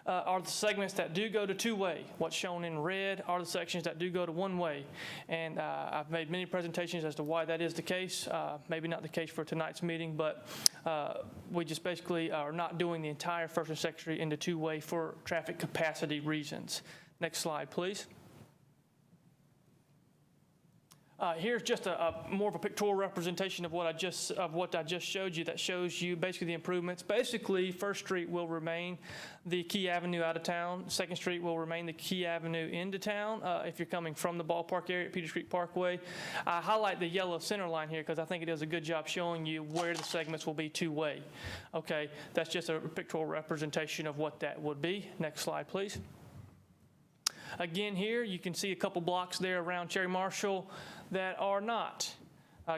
are the segments that do go to two-way. What's shown in red are the sections that do go to one-way. And I've made many presentations as to why that is the case. Maybe not the case for tonight's meeting, but we just basically are not doing the entire First and Second Street into two-way for traffic capacity reasons. Next slide, please. Here's just a more of a pictorial representation of what I just showed you. That shows you basically the improvements. Basically, First Street will remain the key avenue out of town. Second Street will remain the key avenue into town. If you're coming from the ballpark area at Peter Street Parkway, I highlight the yellow center line here because I think it does a good job showing you where the segments will be two-way. Okay, that's just a pictorial representation of what that would be. Next slide, please. Again, here you can see a couple blocks there around Cherry Marshall that are not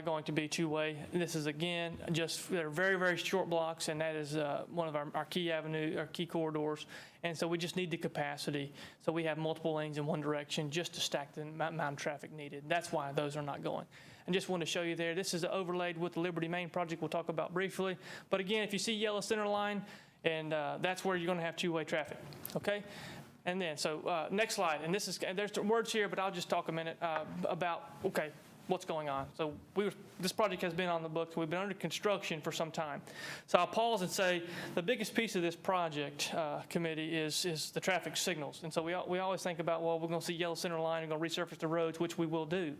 going to be two-way. This is, again, just they're very, very short blocks, and that is one of our key avenue, our key corridors. And so we just need the capacity. So we have multiple lanes in one direction just to stack the amount of traffic needed. That's why those are not going. And just want to show you there, this is overlaid with the Liberty Main project we'll talk about briefly. But again, if you see yellow center line, and that's where you're going to have two-way traffic, okay? And then, so next slide, and there's words here, but I'll just talk a minute about, okay, what's going on. So this project has been on the books. We've been under construction for some time. So I'll pause and say the biggest piece of this project committee is the traffic signals. And so we always think about, well, we're going to see yellow center line and going to resurface the roads, which we will do.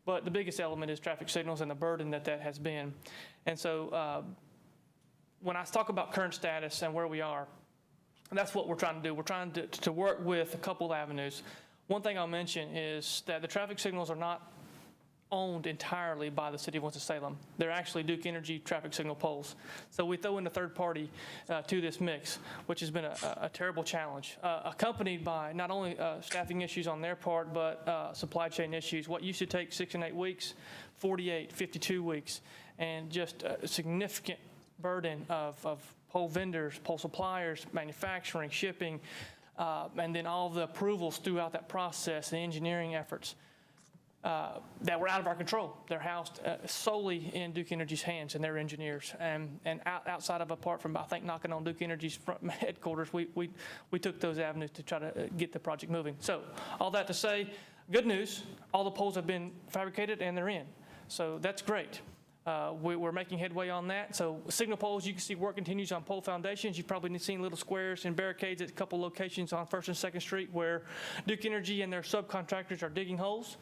But the biggest element is traffic signals and the burden that has been. And so when I talk about current status and where we are, that's what we're trying to do. We're trying to work with a couple of avenues. One thing I'll mention is that the traffic signals are not owned entirely by the city of Winston-Salem. They're actually Duke Energy traffic signal poles. So we throw in a third party to this mix, which has been a terrible challenge, accompanied by not only staffing issues on their part, but supply chain issues. What used to take 6 and 8 weeks, 48, 52 weeks, and just a significant burden of pole vendors, pole suppliers, manufacturing, shipping, and then all the approvals throughout that process, the engineering efforts. That were out of our control. They're housed solely in Duke Energy's hands and their engineers. And outside of, apart from, I think, knocking on Duke Energy's front headquarters, we took those avenues to try to get the project moving. So all that to say, good news, all the poles have been fabricated and they're in. So that's great. We're making headway on that. So signal poles, you can see work continues on pole foundations. You've probably seen little squares and barricades at a couple locations on 1st and 2nd Street where Duke Energy and their subcontractors are digging holes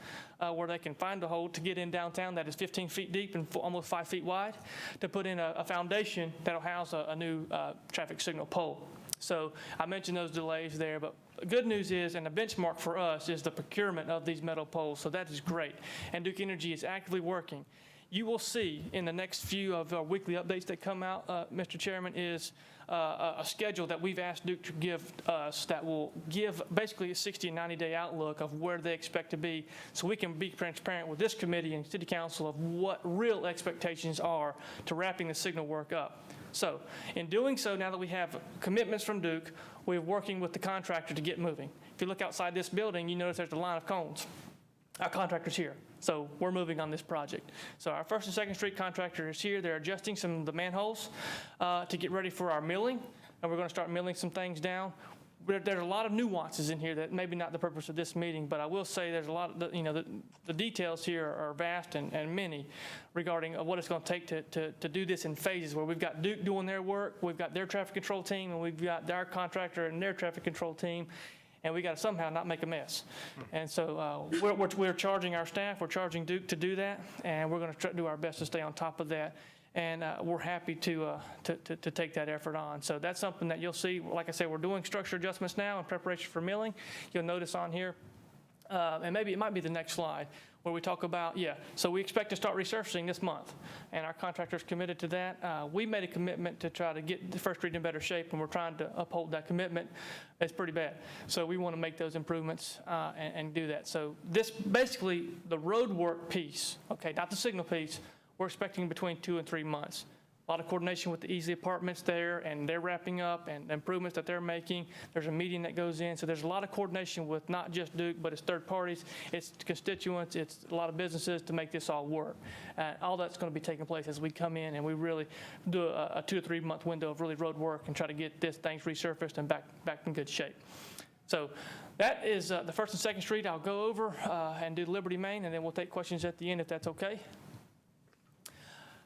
where they can find a hole to get in downtown that is 15 feet deep and almost 5 feet wide to put in a foundation that'll house a new traffic signal pole. So I mentioned those delays there, but good news is, and the benchmark for us is the procurement of these metal poles. So that is great. And Duke Energy is actively working. You will see in the next few of our weekly updates that come out, Mr. Chairman, is a schedule that we've asked Duke to give us that will give basically a 60 and 90-day outlook of where they expect to be so we can be transparent with this committee and city council of what real expectations are to wrapping the signal work up. So in doing so, now that we have commitments from Duke, we're working with the contractor to get moving. If you look outside this building, you notice there's a line of cones. Our contractor's here. So we're moving on this project. So our 1st and 2nd Street contractor is here. They're adjusting some of the manholes to get ready for our milling. And we're going to start milling some things down. There's a lot of nuances in here that maybe not the purpose of this meeting, but I will say there's a lot of, the details here are vast and many regarding what it's going to take to do this in phases where we've got Duke doing their work, we've got their traffic control team, and we've got our contractor and their traffic control team. And we got to somehow not make a mess. And so we're charging our staff, we're charging Duke to do that, and we're going to do our best to stay on top of that. And we're happy to take that effort on. So that's something that you'll see. Like I said, we're doing structure adjustments now in preparation for milling. You'll notice on here, and maybe it might be the next slide, where we talk about, so we expect to start resurfacing this month, and our contractor's committed to that. We made a commitment to try to get the 1st Street in better shape, and we're trying to uphold that commitment. It's pretty bad. So we want to make those improvements and do that. So this, basically, the road work piece, okay, not the signal piece, we're expecting between 2 and 3 months. A lot of coordination with the Easy Apartments there, and they're wrapping up, and improvements that they're making. There's a meeting that goes in, so there's a lot of coordination with not just Duke, but it's third parties, it's constituents, it's a lot of businesses to make this all work. All that's going to be taking place as we come in, and we really do a 2 or 3 month window of really road work and try to get this things resurfaced and back in good shape. So that is the 1st and 2nd Street. I'll go over and do Liberty Main, and then we'll take questions at the end if that's okay.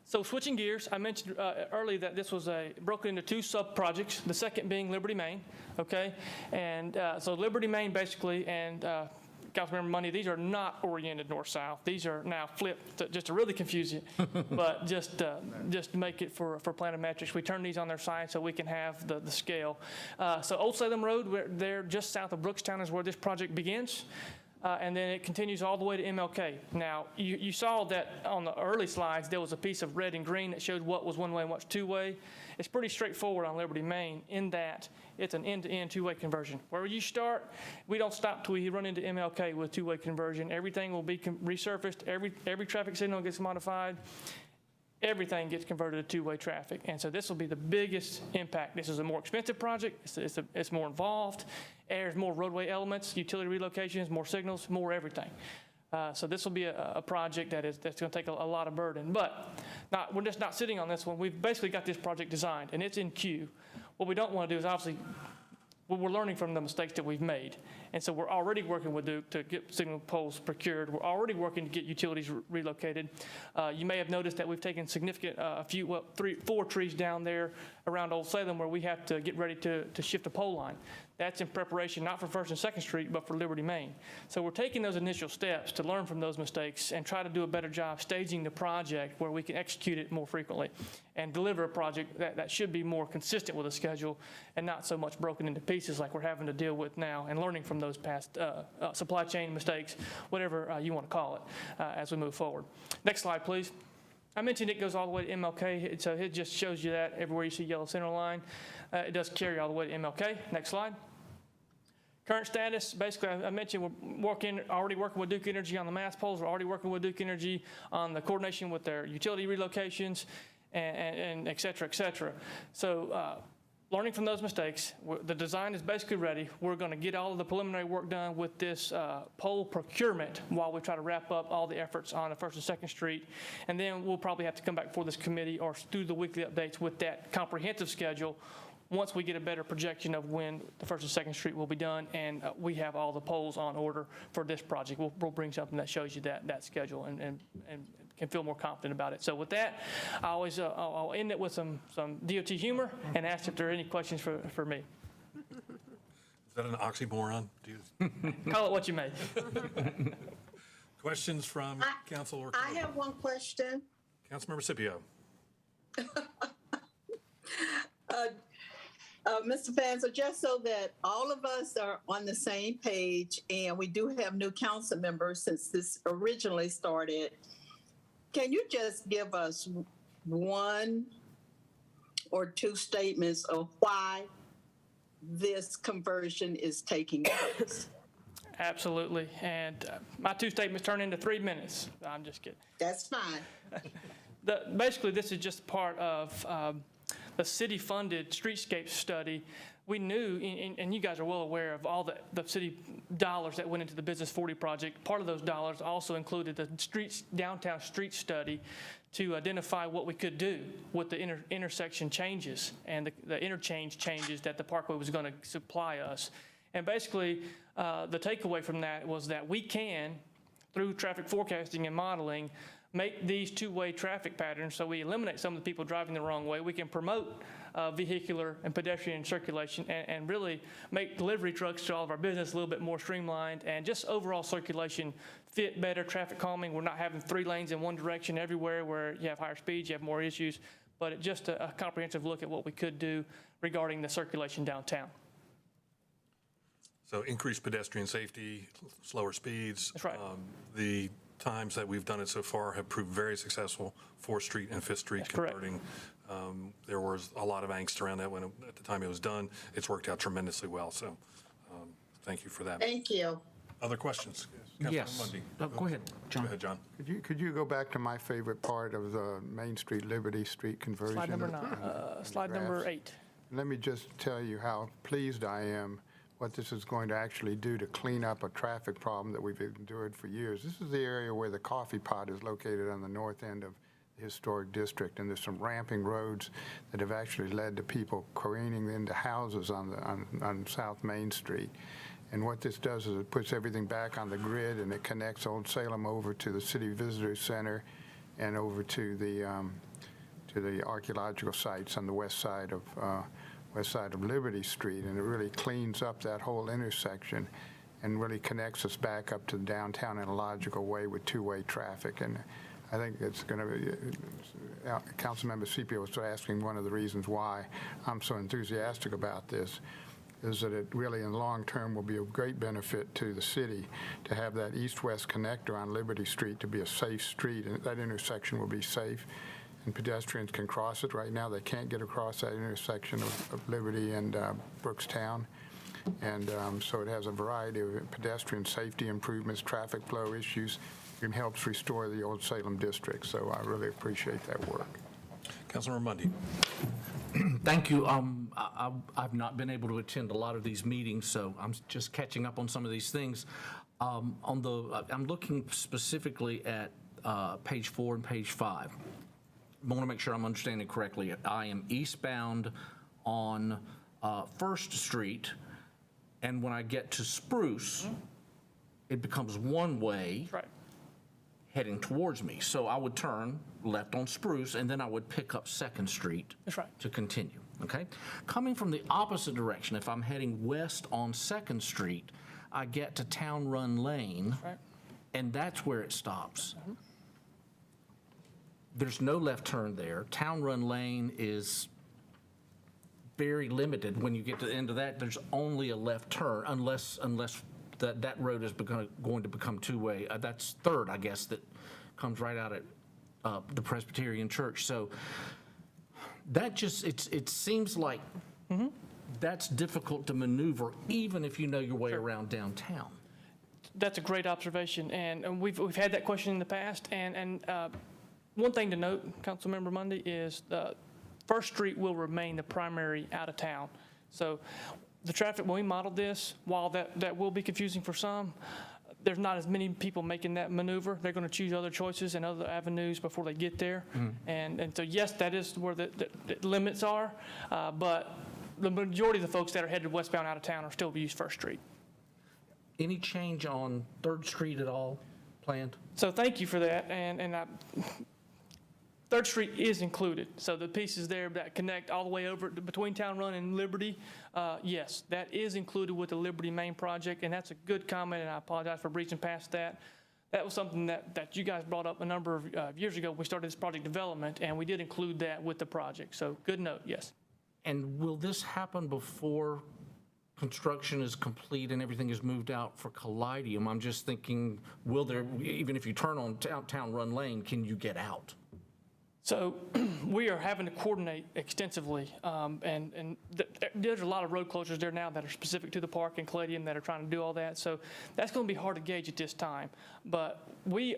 So switching gears, I mentioned earlier that this was broken into 2 sub-projects, the second being Liberty Main, okay? And so Liberty Main basically, and Councilmember Money, these are not oriented north-south. These are now flipped, just to really confuse you, but just to make it for planometrics. We turn these on their side so we can have the scale. So Old Salem Road, they're just south of Brookstown is where this project begins. And then it continues all the way to MLK. Now, you saw that on the early slides, there was a piece of red and green that showed what was one-way and what's two-way. It's pretty straightforward on Liberty Main in that it's an end-to-end two-way conversion. Where you start, we don't stop till we run into MLK with two-way conversion. Everything will be resurfaced. Every traffic signal gets modified. Everything gets converted to two-way traffic. And so this will be the biggest impact. This is a more expensive project. It's more involved. There's more roadway elements, utility relocations, more signals, more everything. So this will be a project that's going to take a lot of burden. But we're just not sitting on this one. We've basically got this project designed, and it's in queue. What we don't want to do is obviously, we're learning from the mistakes that we've made. And so we're already working with Duke to get signal poles procured. We're already working to get utilities relocated. You may have noticed that we've taken significant, 4 trees down there around Old Salem where we have to get ready to shift a pole line. That's in preparation not for First and Second Street, but for Liberty Main. So we're taking those initial steps to learn from those mistakes and try to do a better job staging the project where we can execute it more frequently and deliver a project that should be more consistent with a schedule and not so much broken into pieces like we're having to deal with now, and learning from those past supply chain mistakes, whatever you want to call it, as we move forward. Next slide, please. I mentioned it goes all the way to MLK, so it just shows you that everywhere you see yellow center line, it does carry all the way to MLK. Next slide. Current status, basically, I mentioned we're already working with Duke Energy on the mast poles. We're already working with Duke Energy on the coordination with their utility relocations and et cetera, et cetera. So learning from those mistakes, the design is basically ready. We're going to get all of the preliminary work done with this pole procurement while we try to wrap up all the efforts on the First and Second Street. And then we'll probably have to come back before this committee or do the weekly updates with that comprehensive schedule once we get a better projection of when the First and Second Street will be done and we have all the poles on order for this project. We'll bring something that shows you that schedule and can feel more confident about it. So with that, I'll end it with some DOT humor and ask if there are any questions for me. Is that an oxymoron? Call it what you may. Questions from council or I have one question. Councilmember Scipio. Mr. Panzer, just so that all of us are on the same page, and we do have new council members since this originally started, can you just give us one or two statements of why this conversion is taking place? Absolutely. And my two statements turn into 3 minutes. I'm just kidding. That's fine. Basically, this is just part of the city-funded streetscape study. We knew, and you guys are well aware of all the city dollars that went into the Business 40 project. Part of those dollars also included the downtown street study to identify what we could do with the intersection changes and the interchange changes that the Parkway was going to supply us. And basically, the takeaway from that was that we can, through traffic forecasting and modeling, make these two-way traffic patterns so we eliminate some of the people driving the wrong way. We can promote vehicular and pedestrian circulation and really make delivery trucks to all of our business a little bit more streamlined and just overall circulation fit better, traffic calming. We're not having 3 lanes in one direction everywhere where you have higher speeds, you have more issues, but just a comprehensive look at what we could do regarding the circulation downtown. So increased pedestrian safety, slower speeds. That's right. The times that we've done it so far have proved very successful. 4th Street and 5th Street converting. There was a lot of angst around that at the time it was done. It's worked out tremendously well. So thank you for that. Thank you. Other questions? Yes. Mundy. Go ahead, John. Go ahead, John. Could you go back to my favorite part of the Main Street, Liberty Street conversion? Slide number 9. Slide number 8. Let me just tell you how pleased I am what this is going to actually do to clean up a traffic problem that we've endured for years. This is the area where the coffee pot is located on the north end of the historic district, and there's some ramping roads that have actually led to people careening into houses on South Main Street. And what this does is it puts everything back on the grid, and it connects Old Salem over to the City Visitors Center and over to the archaeological sites on the west side of Liberty Street, and it really cleans up that whole intersection and really connects us back up to downtown in a logical way with two-way traffic. And I think it's going to be, Councilmember Scipio was asking one of the reasons why I'm so enthusiastic about this is that it really in the long term will be a great benefit to the city to have that east-west connector on Liberty Street to be a safe street, and that intersection will be safe. And pedestrians can cross it. Right now, they can't get across that intersection of Liberty and Brookstown. And so it has a variety of pedestrian safety improvements, traffic flow issues, and helps restore the Old Salem district. So I really appreciate that work. Councilmember Mundy. Thank you. I've not been able to attend a lot of these meetings, so I'm just catching up on some of these things. I'm looking specifically at page 4 and page 5. I want to make sure I'm understanding correctly. I am eastbound on 1st Street, and when I get to Spruce, it becomes one way heading towards me. So I would turn left on Spruce, and then I would pick up 2nd Street to continue. Okay? Coming from the opposite direction, if I'm heading west on 2nd Street, I get to Town Run Lane, Right. and that's where it stops. There's no left turn there. Town Run Lane is very limited. When you get to the end of that, there's only a left turn unless that road is going to become two-way. That's 3rd, I guess, that comes right out at the Presbyterian Church. So that just, it seems like that's difficult to maneuver even if you know your way around downtown. That's a great observation, and we've had that question in the past, and one thing to note, Councilmember Mundy, is First Street will remain the primary out-of-town. So the traffic, when we modeled this, while that will be confusing for some, there's not as many people making that maneuver. They're going to choose other choices and other avenues before they get there. And so, yes, that is where the limits are, but the majority of the folks that are headed westbound out of town are still use First Street. Any change on 3rd Street at all planned? So thank you for that, and 3rd Street is included, so the pieces there that connect all the way over between Town Run and Liberty, yes, that is included with the Liberty Maine project, and that's a good comment, and I apologize for breezing past that. That was something that you guys brought up a number of years ago when we started this project development, and we did include that with the project, so good note, yes. And will this happen before construction is complete and everything is moved out for Callidium? I'm just thinking, will there, even if you turn on Town Run Lane, can you get out? So we are having to coordinate extensively, and there's a lot of road closures there now that are specific to the park and Caladium that are trying to do all that. So that's going to be hard to gauge at this time. But we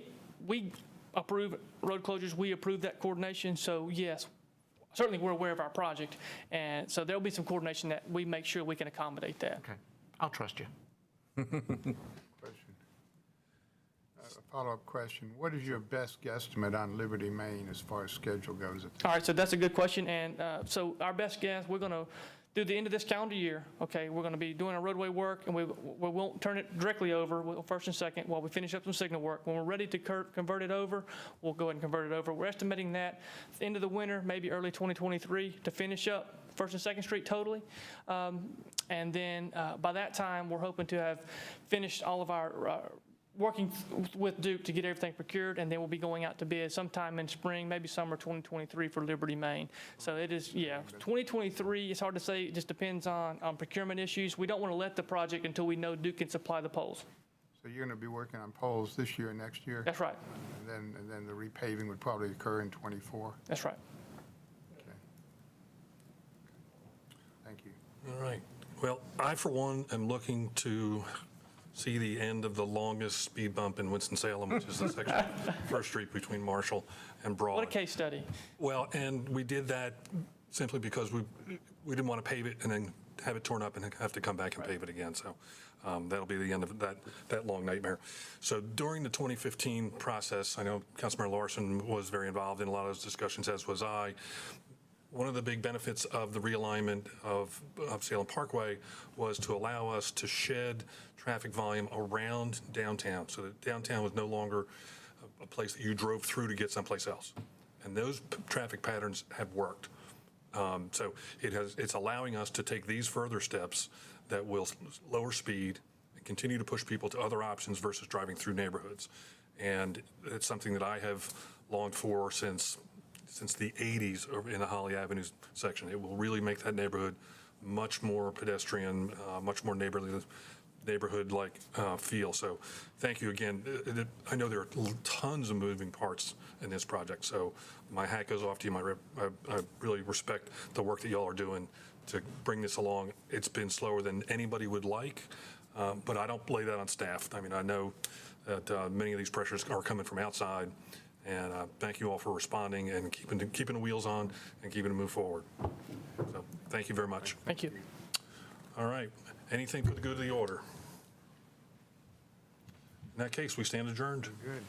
approve road closures. We approve that coordination. So yes, certainly we're aware of our project, and so there'll be some coordination that we make sure we can accommodate that. Okay, I'll trust you. Question. A follow-up question. What is your best guesstimate on Liberty, Maine as far as schedule goes? All right, so that's a good question, and so our best guess, we're going to do the end of this calendar year, okay? We're going to be doing our roadway work, and we won't turn it directly over, first and second, while we finish up some signal work. When we're ready to convert it over, we'll go ahead and convert it over. We're estimating that end of the winter, maybe early 2023, to finish up First and Second Street totally. And then by that time, we're hoping to have finished all of our working with Duke to get everything procured, and then we'll be going out to bid sometime in spring, maybe summer 2023 for Liberty, Maine. So it is, 2023, it's hard to say. It just depends on procurement issues. We don't want to let the project until we know Duke can supply the poles. So you're going to be working on poles this year, next year? That's right. And then the repaving would probably occur in '24? That's right. Okay. Thank you. All right. Well, I, for one, am looking to see the end of the longest speed bump in Winston-Salem, which is the section of First Street between Marshall and Broad. What a case study. Well, and we did that simply because we didn't want to pave it and then have it torn up and have to come back and pave it again. So that'll be the end of that long nightmare. So during the 2015 process, I know Councilmember Larson was very involved in a lot of those discussions, as was I. One of the big benefits of the realignment of Salem Parkway was to allow us to shed traffic volume around downtown, so that downtown was no longer a place that you drove through to get someplace else. And those traffic patterns have worked. So it's allowing us to take these further steps that will lower speed and continue to push people to other options versus driving through neighborhoods. And it's something that I have longed for since the 80s over in the Holly Avenue section. It will really make that neighborhood much more pedestrian, much more neighborhood-like feel. So thank you again. I know there are tons of moving parts in this project, so my hat goes off to you. I really respect the work that y'all are doing to bring this along. It's been slower than anybody would like, but I don't lay that on staff. I mean, I know that many of these pressures are coming from outside. And thank you all for responding and keeping the wheels on and keeping it move forward. So thank you very much. Thank you. All right. Anything for the good of the order? In that case, we stand adjourned. Good.